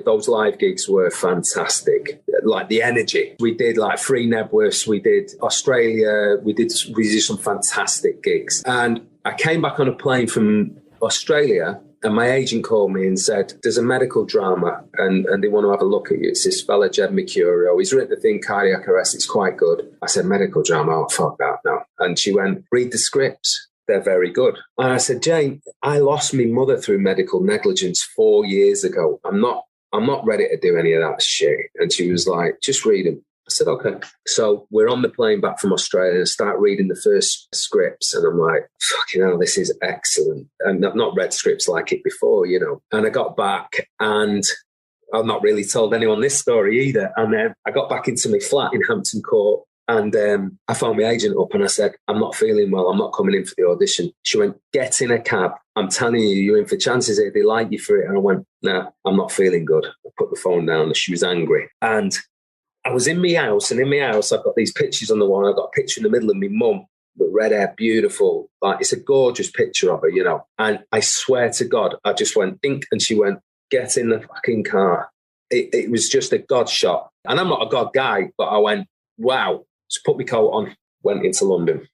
Those live gigs were fantastic. Like the energy. We did like 3 Nebworths, we did Australia, we did some fantastic gigs. And I came back on a plane from Australia, and my agent called me and said, there's a medical drama and they want to have a look at you. It's this fella, Jed Mercurio. He's written the thing, Cardiac Arrest. It's quite good. I said, medical drama? Oh, fuck that, no. And she went, read the scripts. They're very good. And I said, Jane, I lost my mother through medical negligence 4 years ago. I'm not ready to do any of that shit. And she was like, just read them. I said, okay. So we're on the plane back from Australia and start reading the first scripts. And I'm like, fucking hell, this is excellent. And I've not read scripts like it before, you know. And I got back, and I've not really told anyone this story either. And then I got back into my flat in Hampton Court, and I phoned my agent up and I said, I'm not feeling well. I'm not coming in for the audition. She went, get in a cab. I'm telling you, you're in for chances here. They like you for it. And I went, nah, I'm not feeling good. I put the phone down and she was angry. And I was in my house, and in my house, I've got these pictures on the wall. I've got a picture in the middle of my mum with red hair, beautiful. Like, it's a gorgeous picture of her, you know. And I swear to God, I just went, dink, and she went, get in the fucking car. It was just a God shot. And I'm not a God guy, but I went, wow. So put my coat on, went into London.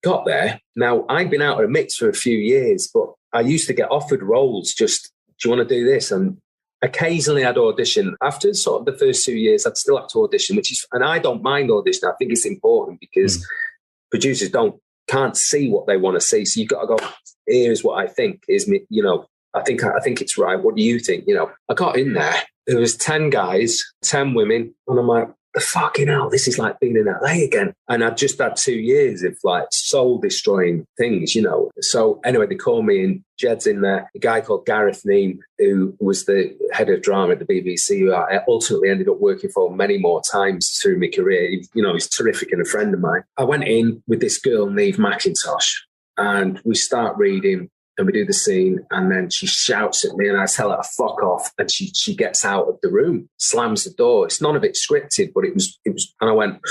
Got there. Now, I'd been out of the mix for a few years, but I used to get offered roles, just, do you want to do this? And occasionally I'd audition. After sort of the first 2 years, I'd still have to audition, and I don't mind audition. I think it's important because producers can't see what they want to see. So you've got to go, here's what I think is me, you know, I think it's right. What do you think? You know, I got in there. There was 10 guys, 10 women. And I'm like, the fucking hell, this is like being in LA again. And I'd just had 2 years of like soul destroying things, you know. So anyway, they call me, and Jed's in there. A guy called Gareth Neame, who was the head of drama at the BBC, who I ultimately ended up working for many more times through my career. You know, he's terrific and a friend of mine. I went in with this girl, Niamh McIntosh, and we start reading. And we do the scene, and then she shouts at me, and I tell her to fuck off, and she gets out of the room, slams the door. It's none of it scripted, but it was, and I went,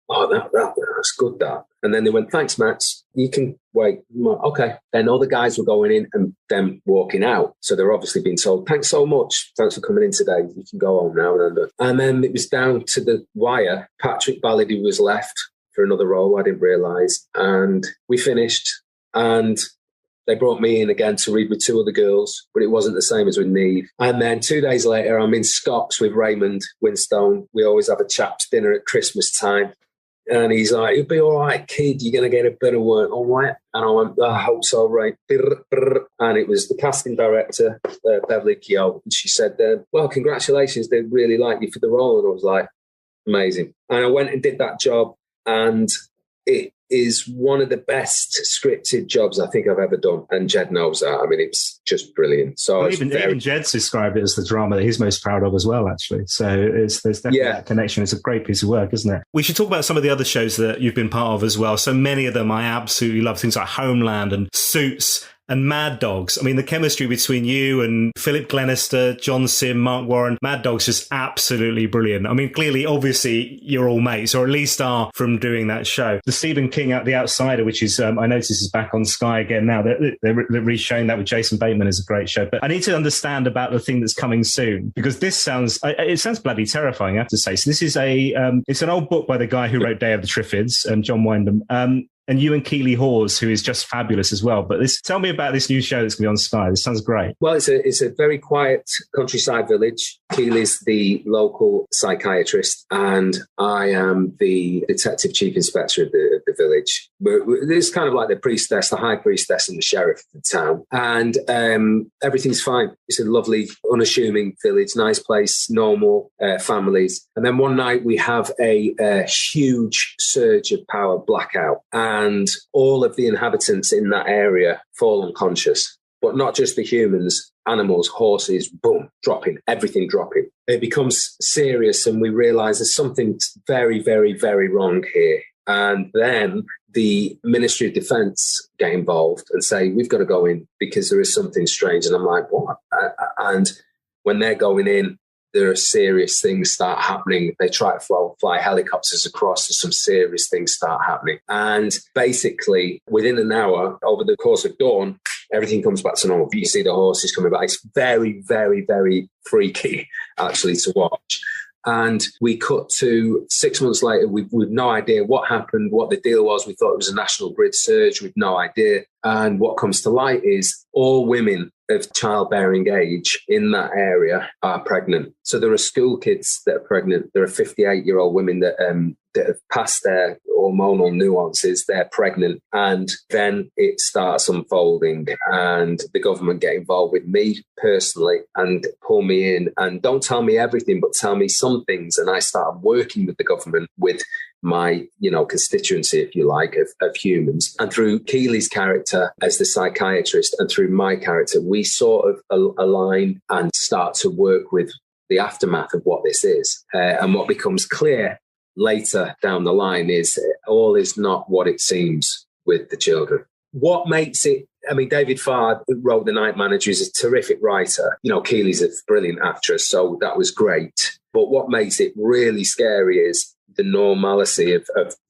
oh, that's good, that. And then they went, thanks, Max. You can wait. Okay. Then all the guys were going in and them walking out. So they're obviously being told, thanks so much. Thanks for coming in today. You can go home now. And then it was down to the wire. Patrick Ballady was left for another role. I didn't realise. And we finished, and they brought me in again to read with 2 other girls, but it wasn't the same as with Niamh. And then 2 days later, I'm in Scots with Raymond Winstone. We always have a chaps dinner at Christmas time. And he's like, you'll be all right, kid. You're going to get a bit of work, all right? And I went, I hope so, right? And it was the casting director, Beverly Keogh. And she said, well, congratulations. They really like you for the role. And I was like, amazing. And I went and did that job. And it is one of the best scripted jobs I think I've ever done. And Jed knows that. I mean, it's just brilliant. So even Jed's described it as the drama that he's most proud of as well, actually. So there's definitely that connection. It's a great piece of work, isn't it? We should talk about some of the other shows that you've been part of as well. So many of them I absolutely love, things like Homeland and Suits and Mad Dogs. I mean, the chemistry between you and Philip Glenister, John Sim, Mark Warren, Mad Dogs is absolutely brilliant. I mean, clearly, obviously, you're all mates, or at least are from doing that show. The Stephen King The Outsider, which is, I notice is back on Sky again now. They're re-showing that with Jason Bateman, is a great show. But I need to understand about the thing that's coming soon, because this sounds bloody terrifying, I have to say. So this is it's an old book by the guy who wrote Day of the Triffids, John Wyndham. And you and Keeley Hawes, who is just fabulous as well. But tell me about this new show that's going to be on Sky. This sounds great. Well, it's a very quiet countryside village. Keeley's the local psychiatrist, and I am the detective chief inspector of the village. It's kind of like the priestess, the high priestess, and the sheriff of the town. And everything's fine. It's a lovely, unassuming village, nice place, normal families. And then one night we have a huge surge of power blackout. And all of the inhabitants in that area fall unconscious. But not just the humans, animals, horses, boom, dropping, everything dropping. It becomes serious, and we realise there's something very, very, very wrong here. And then the Ministry of Defence get involved and say, we've got to go in because there is something strange. And I'm like, what? And when they're going in, there are serious things start happening. They try to fly helicopters across and some serious things start happening. And basically, within an hour, over the course of dawn, everything comes back to normal. You see the horses coming back. It's very, very, very freaky, actually, to watch. And we cut to 6 months later with no idea what happened, what the deal was. We thought it was a national grid surge with no idea. And what comes to light is all women of childbearing age in that area are pregnant. So there are school kids that are pregnant. There are 58-year-old women that have passed their hormonal nuances. They're pregnant. And then it starts unfolding, and the government get involved with me personally and pull me in and don't tell me everything, but tell me some things. And I started working with the government, with my, constituency, if you like, of humans. And through Keely's character as the psychiatrist and through my character, we sort of align and start to work with the aftermath of what this is. And what becomes clear later down the line is all is not what it seems with the children. What makes it, David Farr, who wrote The Night Manager, is a terrific writer. Keely's a brilliant actress, so that was great. But what makes it really scary is the normalcy of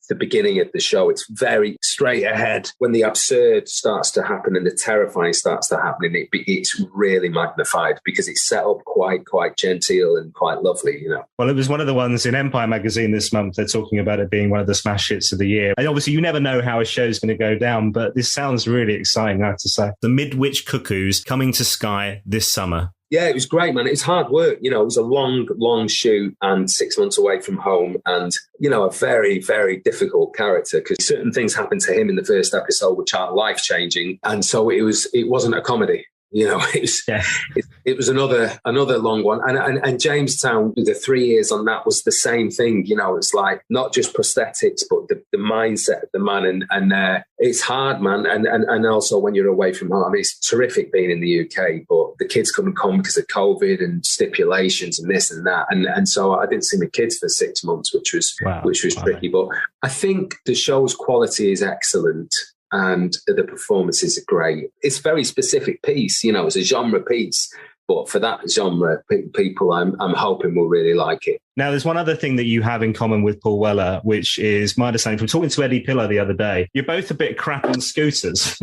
the beginning of the show. It's very straight ahead. When the absurd starts to happen and the terrifying starts to happen, it's really magnified because it's set up quite genteel and quite lovely, Well, it was one of the ones in Empire magazine this month. They're talking about it being one of the smash hits of the year. And obviously you never know how a show's going to go down, but this sounds really exciting, I have to say. The Midwitch Cuckoos coming to Sky this summer. Yeah, it was great, man. It's hard work. It was a long shoot and 6 months away from home and, a very, very difficult character because certain things happened to him in the first episode which are life-changing. And so it wasn't a comedy. It was another long one. And Jamestown, the 3 years on that was the same thing. It's like not just prosthetics, but the mindset of the man. And it's hard, man. And also when you're away from home, it's terrific being in the UK, but the kids couldn't come because of COVID and stipulations and this and that. And so I didn't see my kids for 6 months, which was tricky. But I think the show's quality is excellent. And the performances are great. It's a very specific piece, it's a genre piece. But for that genre, people I'm hoping will really like it. Now, there's one other thing that you have in common with Paul Weller, which is my understanding from talking to Eddie Pillar the other day. You're both a bit crap on scooters.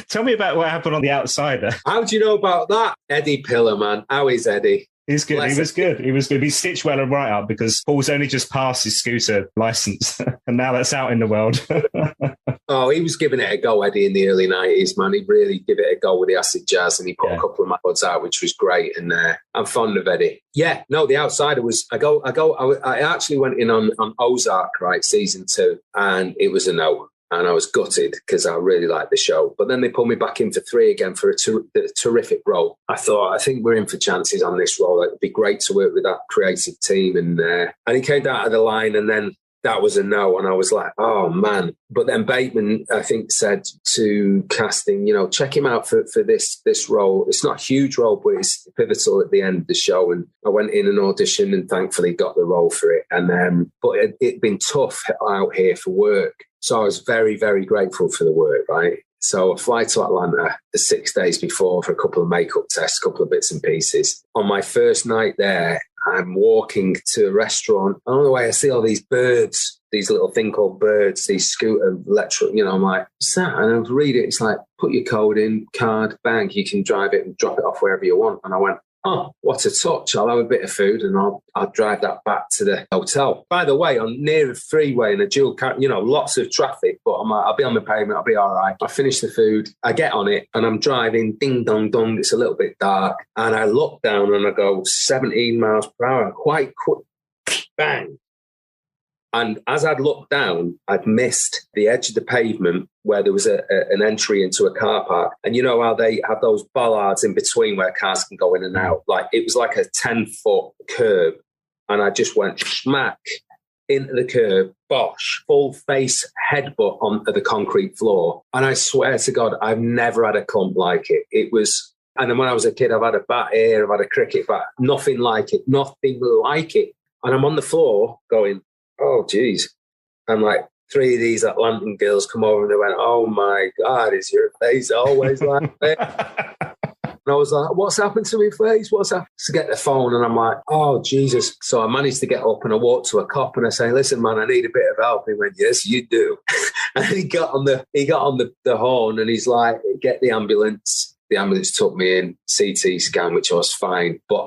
Tell me about what happened on The Outsider. How do you know about that? Eddie Pillar, man. How is Eddie? He's good. He was good. He stitched Weller right up because Paul's only just passed his scooter license and now that's out in the world. Oh, he was giving it a go, Eddie, in the early 90s, man. He really gave it a go with the acid jazz and he put a couple of my buds out, which was great. And I'm fond of Eddie. Yeah, no, The Outsider was, I actually went in on Ozark, right, season 2, and it was a no. And I was gutted because I really liked the show. But then they pulled me back in for 3 again for a terrific role. I think we're in for chances on this role. It'd be great to work with that creative team. And he came down to the line and then that was a no. And I was like, oh, man. But then Bateman, I think, said to casting, check him out for this role. It's not a huge role, but it's pivotal at the end of the show. And I went in and auditioned and thankfully got the role for it. And but it'd been tough out here for work. So I was very, very grateful for the work, right? So I fly to Atlanta the 6 days before for a couple of makeup tests, a couple of bits and pieces. On my first night there, I'm walking to a restaurant. On the way, I see all these birds, these little thing called birds, these scooter electric, I'm like, what's that? And I was reading it. It's like, put your code in, card, bang, you can drive it and drop it off wherever you want. And I went, oh, what a touch. I'll have a bit of food and I'll drive that back to the hotel. By the way, I'm near a freeway and a dual car, lots of traffic, but I'm like, I'll be on the pavement, I'll be all right. I finish the food, I get on it and I'm driving, ding, dong, dong. It's a little bit dark. And I look down and I go 17 miles per hour, quite quick, bang. And as I'd looked down, I'd missed the edge of the pavement where there was an entry into a car park. And you know how they have those bollards in between where cars can go in and out? Like it was like a 10-foot curb. And I just went smack into the curb, bosh, full face headbutt onto the concrete floor. And I swear to God, I've never had a clump like it. It was, and then when I was a kid, I've had a bat here, I've had a cricket bat, nothing like it. And I'm on the floor going, oh, geez. And like 3 of these Atlantan girls come over and they went, oh, my God, is your face always like that? And And I was like, what's happened to my face? What's happened? To get the phone, and I'm like, oh, Jesus. So I managed to get up and I walked to a cop and I say, listen, man, I need a bit of help. He went, yes, you do. And he got on the horn and he's like, get the ambulance. The ambulance took me in, CT scan, which I was fine. But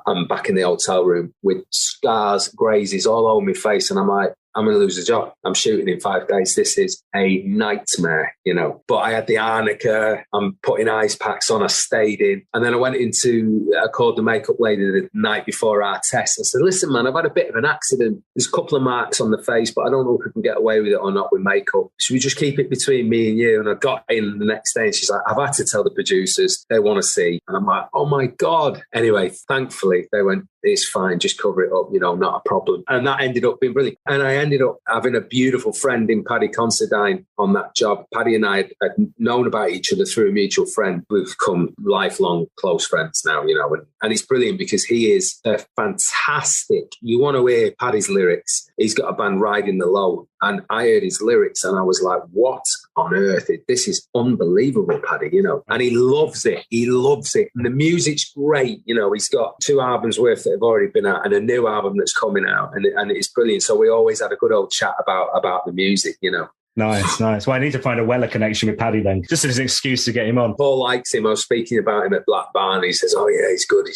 I'm back in the hotel room with scars, grazes all over my face. And I'm like, I'm going to lose the job. I'm shooting in 5 days. This is a nightmare, you know. But I had the arnica. I'm putting ice packs on. I stayed in. And then I called the makeup lady the night before our test. I said, listen, man, I've had a bit of an accident. There's a couple of marks on the face, but I don't know if we can get away with it or not with makeup. Should we just keep it between me and you? And I got in the next day and she's like, I've had to tell the producers. They want to see. And I'm like, oh, my God. Anyway, thankfully, they went, it's fine, just cover it up, you know, not a problem. And that ended up being brilliant. And I ended up having a beautiful friend in Paddy Considine on that job. Paddy and I had known about each other through a mutual friend. We've become lifelong close friends now, you know, and it's brilliant because he is a fantastic, you want to hear Paddy's lyrics. He's got a band, Riding the Low, and I heard his lyrics and I was like, what on earth? This is unbelievable, Paddy, you know. And he loves it. He loves it. And the music's great. You know, he's got 2 albums worth that have already been out and a new album that's coming out. And it's brilliant. So we always had a good old chat about the music, you know. Nice. Well, I need to find a Weller connection with Paddy then, just as an excuse to get him on. Paul likes him. I was speaking about him at Black Barn. He says, oh, yeah, he's good.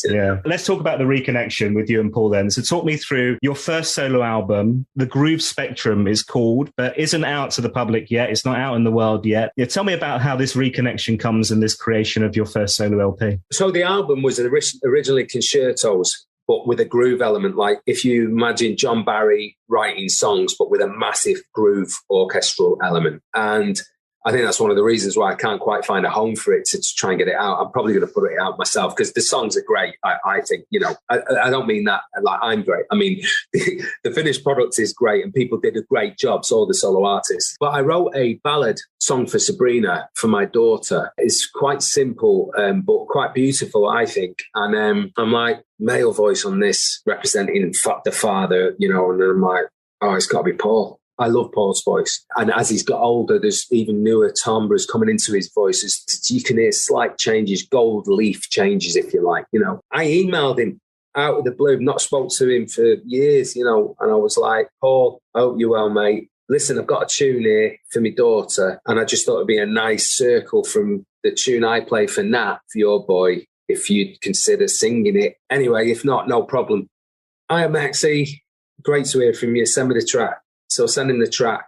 Yeah. Let's talk about the reconnection with you and Paul then. So talk me through your first solo album. The Groove Spectrum is called, but isn't out to the public yet. It's not out in the world yet. Yeah, tell me about how this reconnection comes in this creation of your first solo LP. So the album was originally concertos, but with a groove element. Like if you imagine John Barry writing songs, but with a massive groove orchestral element. And I think that's one of the reasons why I can't quite find a home for it to try and get it out. I'm probably going to put it out myself because the songs are great. I think, you know, I don't mean that like I'm great. I mean, the finished product is great and people did a great job, so all the solo artists. But I wrote a ballad song for Sabrina, for my daughter. It's quite simple, but quite beautiful, I think. And I'm like, male voice on this representing the father, you know, and I'm like, oh, it's got to be Paul. I love Paul's voice. And as he's got older, there's even newer timbres coming into his voice. You can hear slight changes, gold leaf changes, if you like, you know. I emailed him out of the blue, not spoke to him for years, you know, and I was like, Paul, I hope you're well, mate. Listen, I've got a tune here for my daughter, and I just thought it'd be a nice circle from the tune I play for Nat, for your boy, if you'd consider singing it. Anyway, if not, no problem. Hi, Maxie. Great to hear from you. Send me the track. So I send him the track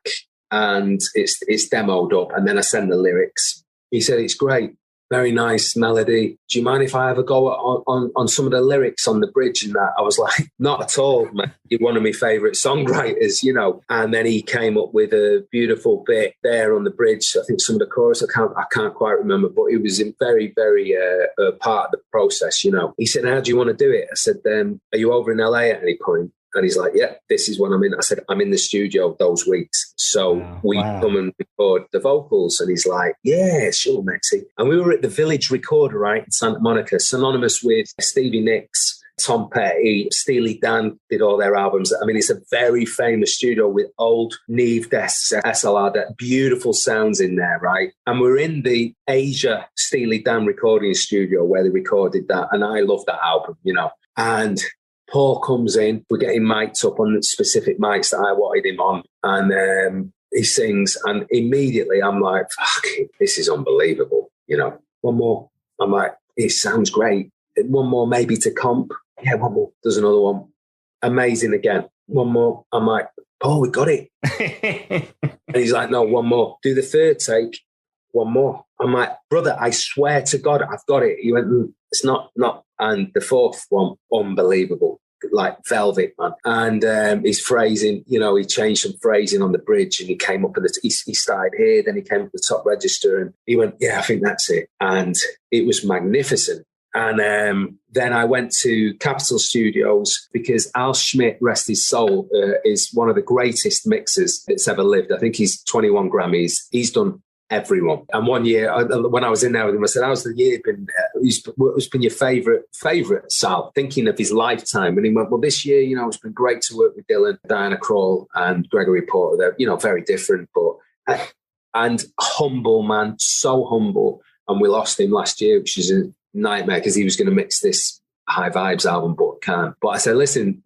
and it's demoed up, and then I send the lyrics. He said, it's great. Very nice melody. Do you mind if I ever go on some of the lyrics on the bridge and that? I was like, not at all, man. You're one of my favourite songwriters, you know. And then he came up with a beautiful bit there on the bridge. I think some of the chorus, I can't quite remember, but it was in very, very part of the process, you know. He said, how do you want to do it? I said, are you over in LA at any point? And he's like, yeah, this is when I'm in. I said, I'm in the studio those weeks. So come and record the vocals. And he's like, yeah, sure, Maxie. And we were at the Village Recorder, right, in Santa Monica, synonymous with Stevie Nicks, Tom Petty, Steely Dan did all their albums. I mean, it's a very famous studio with old Neve desks, SLR, beautiful sounds in there, right? And we're in the Asia Steely Dan recording studio where they recorded that. And I love that album, you know. And Paul comes in, we're getting mic'd up on the specific mics that I wanted him on, and he sings, and immediately I'm like, fuck, this is unbelievable, you know. One more. I'm like, it sounds great. One more maybe to comp. Yeah, one more. There's another one. Amazing again. One more. I'm like, Paul, we got it. And he's like, no, one more. Do the third take. One more. I'm like, brother, I swear to God, I've got it. He went, it's not. And the fourth one, unbelievable. Like velvet, man. And his phrasing, you know, he changed some phrasing on the bridge, and he came up with he started here, then he came up the top register, and he went, yeah, I think that's it. And it was magnificent. And then I went to Capitol Studios because Al Schmidt, rest his soul, is one of the greatest mixers that's ever lived. I think he's 21 Grammys. He's done everyone. And one year, when I was in there with him, I said, how's the year been? What's been your favourite, Sal? Thinking of his lifetime. And he went, well, this year, you know, it's been great to work with Dylan, Diana Krall and Gregory Porter. They're, you know, very different, but and humble, man, so humble. and we lost him last year, which is a nightmare because he was going to mix this High Vibes album, but can't. But I said, listen,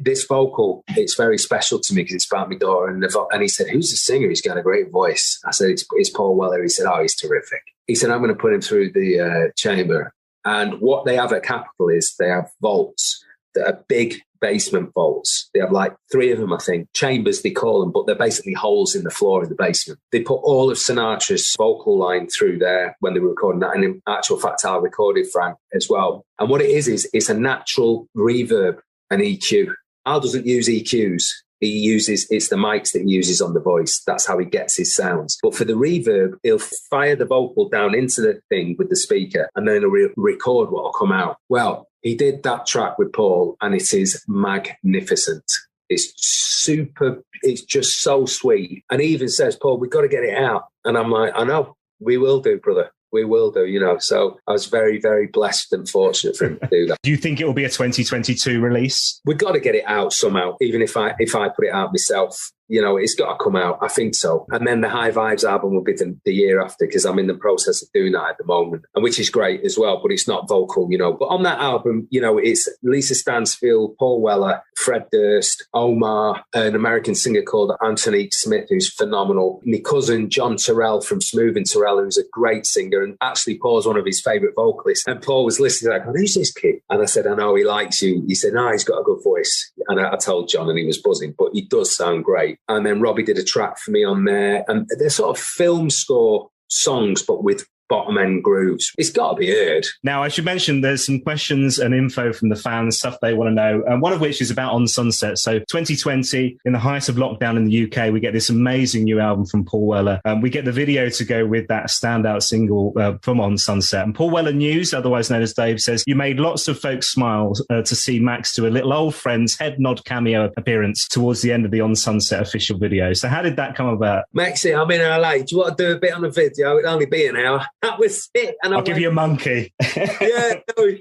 this vocal, it's very special to me because it's about my daughter. And he said, who's the singer? He's got a great voice. I said, it's Paul Weller. He said, oh, he's terrific. He said, I'm going to put him through the chamber. And what they have at Capitol is they have vaults that are big basement vaults. They have like 3 of them, I think, chambers they call them, but they're basically holes in the floor in the basement. They put all of Sinatra's vocal line through there when they were recording that. And in actual fact, I recorded Frank as well. And what it is it's a natural reverb and EQ. Al doesn't use EQs. It's the mics that he uses on the voice. That's how he gets his sounds. But for the reverb, he'll fire the vocal down into the thing with the speaker and then he'll record what will come out. Well, he did that track with Paul and it is magnificent. It's super, it's just so sweet. And he even says, Paul, we've got to get it out. And I'm like, I know, we will do, brother. We will do, you know. So I was very, very blessed and fortunate for him to do that. Do you think it will be a 2022 release? We've got to get it out somehow, even if I put it out myself. You know, it's got to come out. I think so. And then the High Vibes album will be the year after because I'm in the process of doing that at the moment, and which is great as well, but it's not vocal, you know. But on that album, you know, it's Lisa Stansfield, Paul Weller, Fred Durst, Omar, an American singer called Anthony Smith, who's phenomenal. My cousin, John Terrell from Smooth and Terrell, who's a great singer, and actually Paul's one of his favourite vocalists. And Paul was listening like, oh, who's this kid? And I said, I know, he likes you. He said, no, he's got a good voice. And I told John and he was buzzing, but he does sound great. And then Robbie did a track for me on there. And they're sort of film score songs, but with bottom end grooves. It's got to be heard. Now, I should mention there's some questions and info from the fans, stuff they want to know, and one of which is about On Sunset. So 2020, in the height of lockdown in the UK, we get this amazing new album from Paul Weller. We get the video to go with that standout single from On Sunset. And Paul Weller News, otherwise known as Dave, says, you made lots of folks smile to see Max do a little old friend's head nod cameo appearance towards the end of the On Sunset official video. So how did that come about? Maxie, I'm in LA. Do you want to do a bit on the video? It'll only be an hour. That was it. And I'll give you a monkey. Yeah,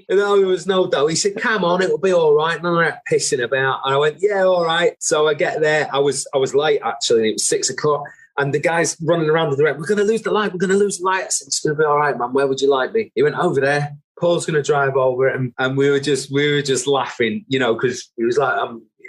no, there was no doubt. He said, come on, it'll be all right. None of that pissing about. And I went, yeah, all right. So I get there. I was late, actually. It was 6 o'clock. And the guy's running around the direct. We're going to lose the light. We're going to lose the light. I said, it's going to be all right, man. Where would you like me? He went over there. Paul's going to drive over it. And we were just laughing, you know, because he was like,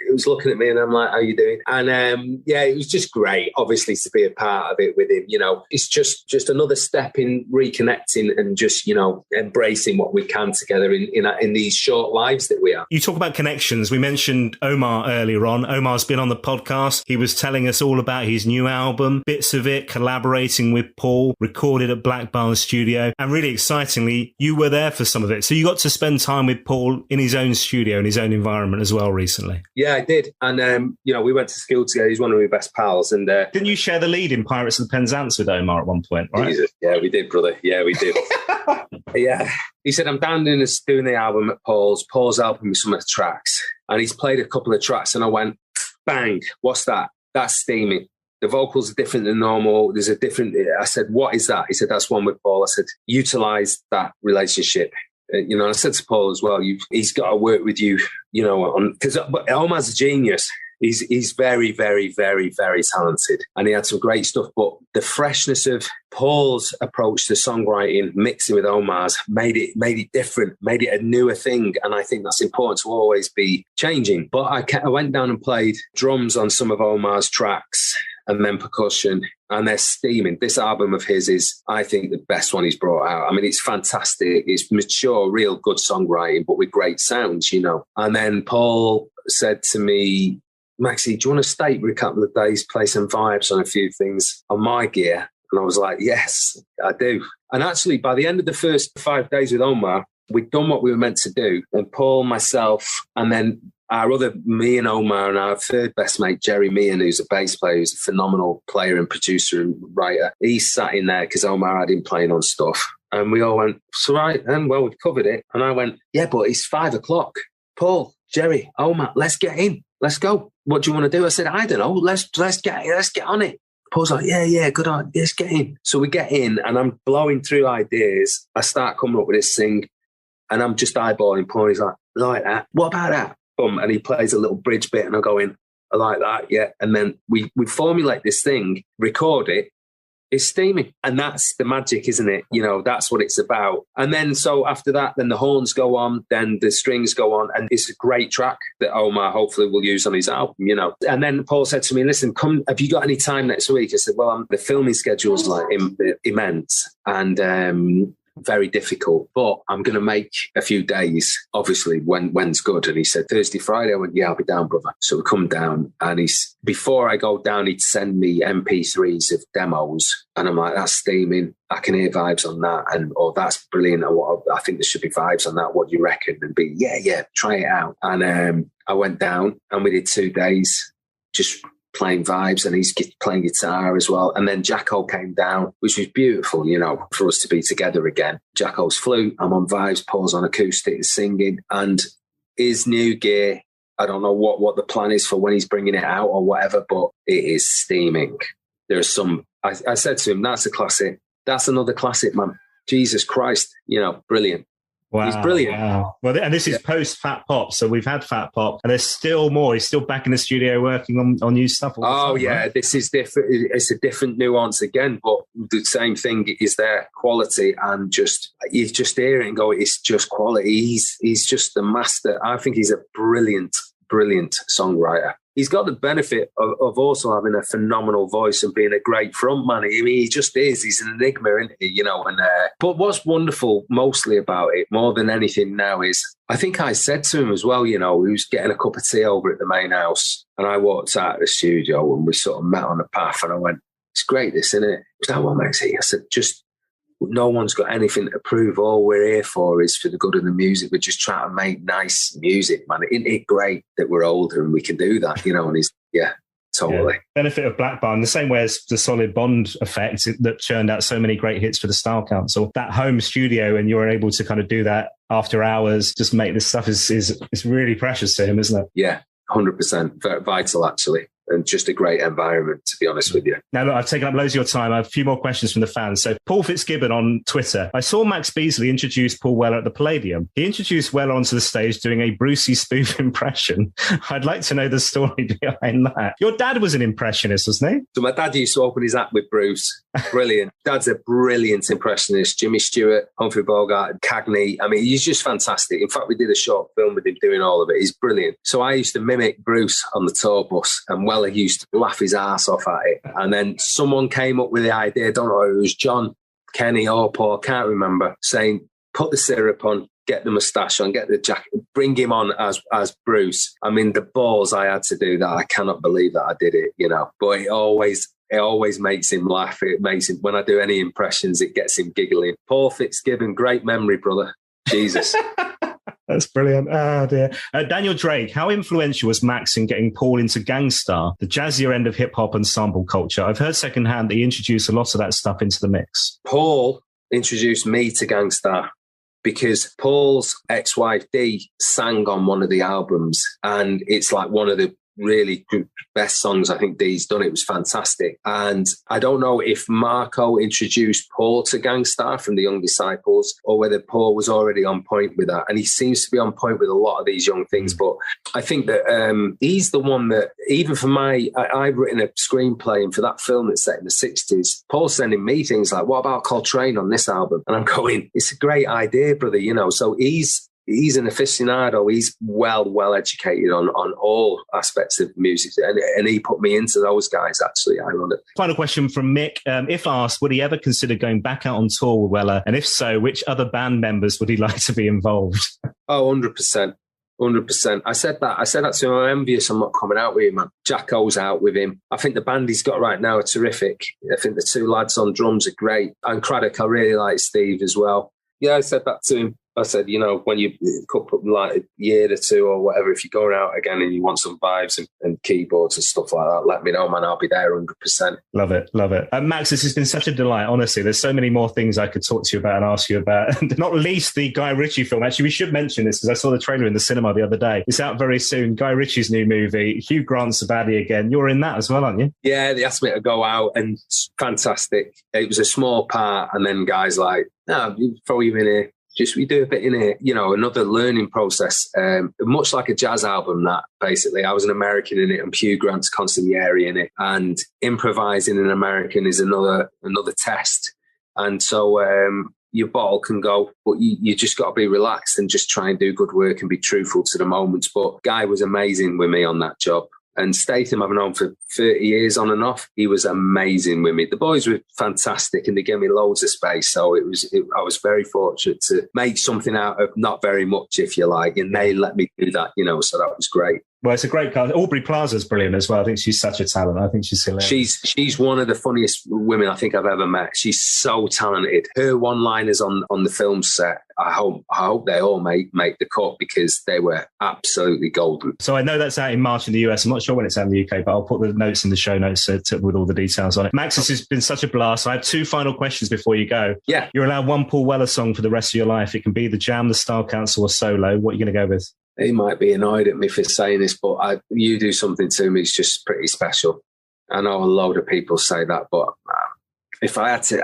he was looking at me and I'm like, how you doing? And yeah, it was just great, obviously, to be a part of it with him. You know, it's just another step in reconnecting and just, you know, embracing what we can together in these short lives that we are. You talk about connections. We mentioned Omar earlier on. Omar's been on the podcast. He was telling us all about his new album, bits of it, collaborating with Paul, recorded at Black Barn Studio. And really excitingly, you were there for some of it. So you got to spend time with Paul in his own studio, in his own environment as well recently. Yeah, I did. And, you know, we went to school together. He's one of my best pals. And didn't you share the lead in Pirates of the Penzance with Omar at one point, right? Jesus. Yeah, we did, brother. Yeah, we did. Yeah. He said, I'm down doing the album at Paul's. Paul's helping me with some of the tracks. And he's played a couple of tracks and I went, bang, what's that? That's steamy. The vocals are different than normal. There's a different... I said, what is that? He said, that's one with Paul. I said, utilise that relationship. You know, I said to Paul as well, he's got to work with you, you know, because Omar's a genius. He's very, very, very, very talented. And he had some great stuff. But the freshness of Paul's approach to songwriting, mixing with Omar's, made it different, made it a newer thing. And I think that's important to always be changing. But I went down and played drums on some of Omar's tracks and then percussion, and they're steaming. This album of his is, I think, the best one he's brought out. I mean, it's fantastic. It's mature, real good songwriting, but with great sounds, you know. And then Paul said to me, Maxie, do you want to stay for a couple of days, play some vibes on a few things on my gear? And I was like, yes, I do. And actually, by the end of the first 5 days with Omar, we'd done what we were meant to do. And Paul, myself, and then me and Omar and our third best mate, Jerry Meehan, who's a bass player, who's a phenomenal player and producer and writer. He sat in there because Omar had him playing on stuff. And we all went, it's all right then, well, we've covered it. And I went, yeah, but it's 5 o'clock. Paul, Jerry, Omar, let's get in. Let's go. What do you want to do? I said, I don't know. Let's get on it. Paul's like, yeah, good on. Let's get in. So we get in and I'm blowing through ideas. I start coming up with this thing and I'm just eyeballing Paul. He's like that. What about that? Boom. And he plays a little bridge bit and I'm going, I like that. Yeah. And then we formulate this thing, record it. It's steaming. And that's the magic, isn't it? You know, that's what it's about. And then, so after that, then the horns go on, then the strings go on. And it's a great track that Omar hopefully will use on his album, you know. And then Paul said to me, listen, come, have you got any time next week? I said, well, the filming schedule's like immense and very difficult, but I'm going to make a few days, obviously, when's good. And he said, Thursday, Friday. I went, yeah, I'll be down, brother. So we come down, and before I go down, he'd send me MP3s of demos. And I'm like, that's steaming. I can hear vibes on that. And, oh, that's brilliant. I think there should be vibes on that. What do you reckon? And be, yeah, try it out. And I went down, and we did 2 days, just playing vibes, and he's playing guitar as well. And then Jacko came down, which was beautiful, you know, for us to be together again. Jacko's flute, I'm on vibes, Paul's on acoustic, singing. And his new gear, I don't know what the plan is for when he's bringing it out or whatever, but it is steaming. There's some, I said to him, that's a classic. That's another classic, man. Jesus Christ, you know, brilliant. Wow, he's brilliant. Wow. Well, and this is post Fat Pop, so we've had Fat Pop, and there's still more. He's still back in the studio working on new stuff. Oh, time, yeah, right? This is different. It's a different nuance again, but the same thing is there. Quality, and just you just hear it and go, it's just quality. He's just the master. I think he's a brilliant songwriter. He's got the benefit of also having a phenomenal voice and being a great frontman. I mean, he just is. He's an enigma, isn't he? You know. And but what's wonderful mostly about it, more than anything now, is I think I said to him as well. You know, he was getting a cup of tea over at the main house, and I walked out of the studio, and we sort of met on the path. And I went, "It's great, this, isn't it?" He was like, "What makes it?" I said, "Just." No one's got anything to prove. All we're here for is for the good of the music. We're just trying to make nice music, man. Isn't it great that we're older and we can do that, you know? And totally. Yeah. Benefit of Black Barn, the same way as the Solid Bond effect that churned out so many great hits for the Style Council. That home studio, and you're able to kind of do that after hours, just make this stuff is really precious to him, isn't it? Yeah, 100%. Very vital, actually. And just a great environment, to be honest with you. Now, look, I've taken up loads of your time. I have a few more questions from the fans. So, Paul Fitzgibbon on Twitter. I saw Max Beesley introduce Paul Weller at the Palladium. He introduced Weller onto the stage doing a Brucey spoof impression. I'd like to know the story behind that. Your dad was an impressionist, wasn't he? So my dad used to open his act with Bruce. Brilliant. Dad's a brilliant impressionist. Jimmy Stewart, Humphrey Bogart, Cagney. I mean, he's just fantastic. In fact, we did a short film with him doing all of it. He's brilliant. So I used to mimic Bruce on the tour bus, and Weller used to laugh his ass off at it. And then someone came up with the idea, I don't know, it was John, Kenny or Paul, can't remember, saying, put the syrup on, get the moustache on, get the jacket, bring him on as Bruce. I mean, the balls I had to do that, I cannot believe that I did it, you know. But it always makes him laugh. It makes him, when I do any impressions, it gets him giggling. Paul Fitzgibbon, great memory, brother. Jesus. That's brilliant. Oh, dear. Daniel Drake, how influential was Max in getting Paul into Gangstar, the jazzier end of hip-hop and sample culture? I've heard secondhand that he introduced a lot of that stuff into the mix. Paul introduced me to Gangstar because Paul's ex-wife, Dee, sang on one of the albums, and it's like one of the really good, best songs I think Dee's done. It was fantastic. And I don't know if Marco introduced Paul to Gangstar from the Young Disciples or whether Paul was already on point with that. And he seems to be on point with a lot of these young things. But I think that he's the one that, even for I've written a screenplay, and for that film that's set in the 60s, Paul's sending me things like, what about Coltrane on this album? And I'm going, it's a great idea, brother, you know. So he's an aficionado. He's well educated on all aspects of music, and he put me into those guys, actually, ironically. Final question from Mick. If asked, would he ever consider going back out on tour with Weller? And if so, which other band members would he like to be involved? Oh, 100%. 100%. I said that to him. I'm envious I'm not coming out with him, man. Jacko's out with him. I think the band he's got right now are terrific. I think the two lads on drums are great. And Craddock, I really like Steve as well. Yeah, I said that to him. I said, you know, when you couple like a year or two or whatever, if you're going out again and you want some vibes and keyboards and stuff like that, let me know, man. I'll be there 100%. Love it. Love it. Max, this has been such a delight. Honestly, there's so many more things I could talk to you about and ask you about. And not least the Guy Ritchie film. Actually, we should mention this because I saw the trailer in the cinema the other day. It's out very soon. Guy Ritchie's new movie. Hugh Grant's the baddie again. You're in that as well, aren't you? Yeah, they asked me to go out, and it's fantastic. It was a small part, and then Guy's like, no, throw you in here. we do a bit in here, another learning process, much like a jazz album. That basically, I was an American in it, and Hugh Grant's consigliere in it, and improvising an American is another test. And so your bottle can go, but you just got to be relaxed and just try and do good work and be truthful to the moments. But Guy was amazing with me on that job. And Statham, I've known for 30 years on and off. He was amazing with me. The boys were fantastic and they gave me loads of space. So I was very fortunate to make something out of not very much, if you like. And they let me do that, so that was great. Well, it's a great cast. Aubrey Plaza's brilliant as well. I think she's such a talent. I think she's hilarious. She's one of the funniest women I think I've ever met. She's so talented. Her one-liners on the film set, I hope they all make the cut because they were absolutely golden. So I know that's out in March in the US. I'm not sure when it's out in the UK, but I'll put the notes in the show notes with all the details on it. Max, this has been such a blast. I have 2 final questions before you go. Yeah. You're allowed one Paul Weller song for the rest of your life. It can be the Jam, the Style Council, or solo. What are you going to go with? He might be annoyed at me for saying this, but You Do Something to Me is just pretty special. I know a load of people say that, but if I had to,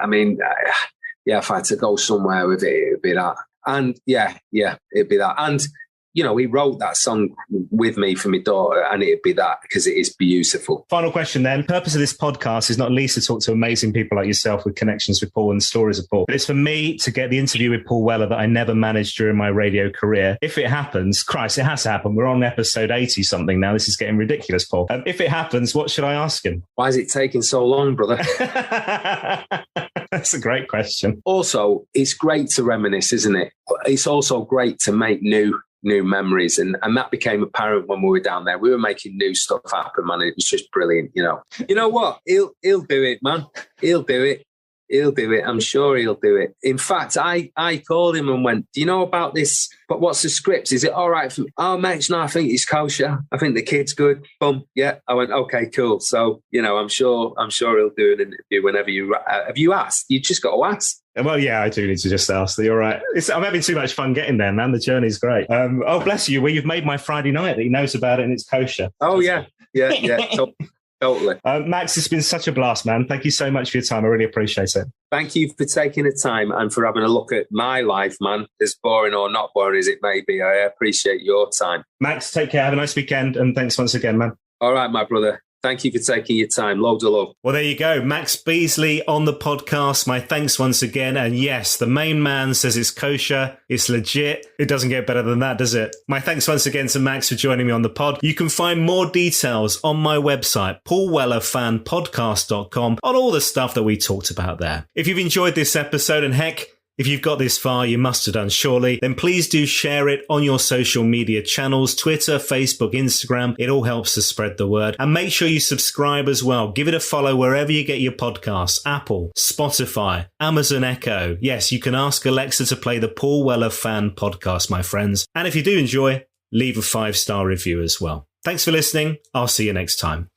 if I had to go somewhere with it, it'd be that. And it'd be that. And, he wrote that song with me for my daughter, and it'd be that because it is beautiful. Final question then. The purpose of this podcast is not least to talk to amazing people like yourself with connections with Paul and stories of Paul, but it's for me to get the interview with Paul Weller that I never managed during my radio career. If it happens, Christ, it has to happen. We're on episode 80 something now. This is getting ridiculous, Paul. If it happens, what should I ask him? Why is it taking so long, brother? That's a great question. Also, it's great to reminisce, isn't it? It's also great to make new memories, and that became apparent when we were down there. We were making new stuff happen, man. It was just brilliant. You know what? He'll do it, man. He'll do it. I'm sure he'll do it. In fact, I called him and went, do you know about this? But what's the script? Is it all right for me? Oh, Max, no, I think it's kosher. I think the kid's good. Boom. Yeah. I went, okay, cool. So, I'm sure he'll do an interview whenever have you asked? You just got to ask. Well, yeah, I do need to just ask that. You're right. I'm having too much fun getting there, man. The journey's great. Oh, bless you. Well, you've made my Friday night that he knows about it and it's kosher. Oh, yeah. Totally. Max, it's been such a blast, man. Thank you so much for your time. I really appreciate it. Thank you for taking the time and for having a look at my life, man. As boring or not boring as it may be, I appreciate your time. Max, take care. Have a nice weekend. And thanks once again, man. All right, my brother. Thank you for taking your time. Loads of love. Well, there you go. Max Beesley on the podcast. My thanks once again. And yes, the main man says it's kosher. It's legit. It doesn't get better than that, does it? My thanks once again to Max for joining me on the pod. You can find more details on my website, paulwellerfanpodcast.com, on all the stuff that we talked about there. If you've enjoyed this episode, and heck, if you've got this far, you must have done surely, then please do share it on your social media channels, Twitter, Facebook, Instagram. It all helps to spread the word. And make sure you subscribe as well. Give it a follow wherever you get your podcasts. Apple, Spotify, Amazon Echo. Yes, you can ask Alexa to play the Paul Weller Fan Podcast, my friends. And if you do enjoy, leave a 5-star review as well. Thanks for listening. I'll see you next time.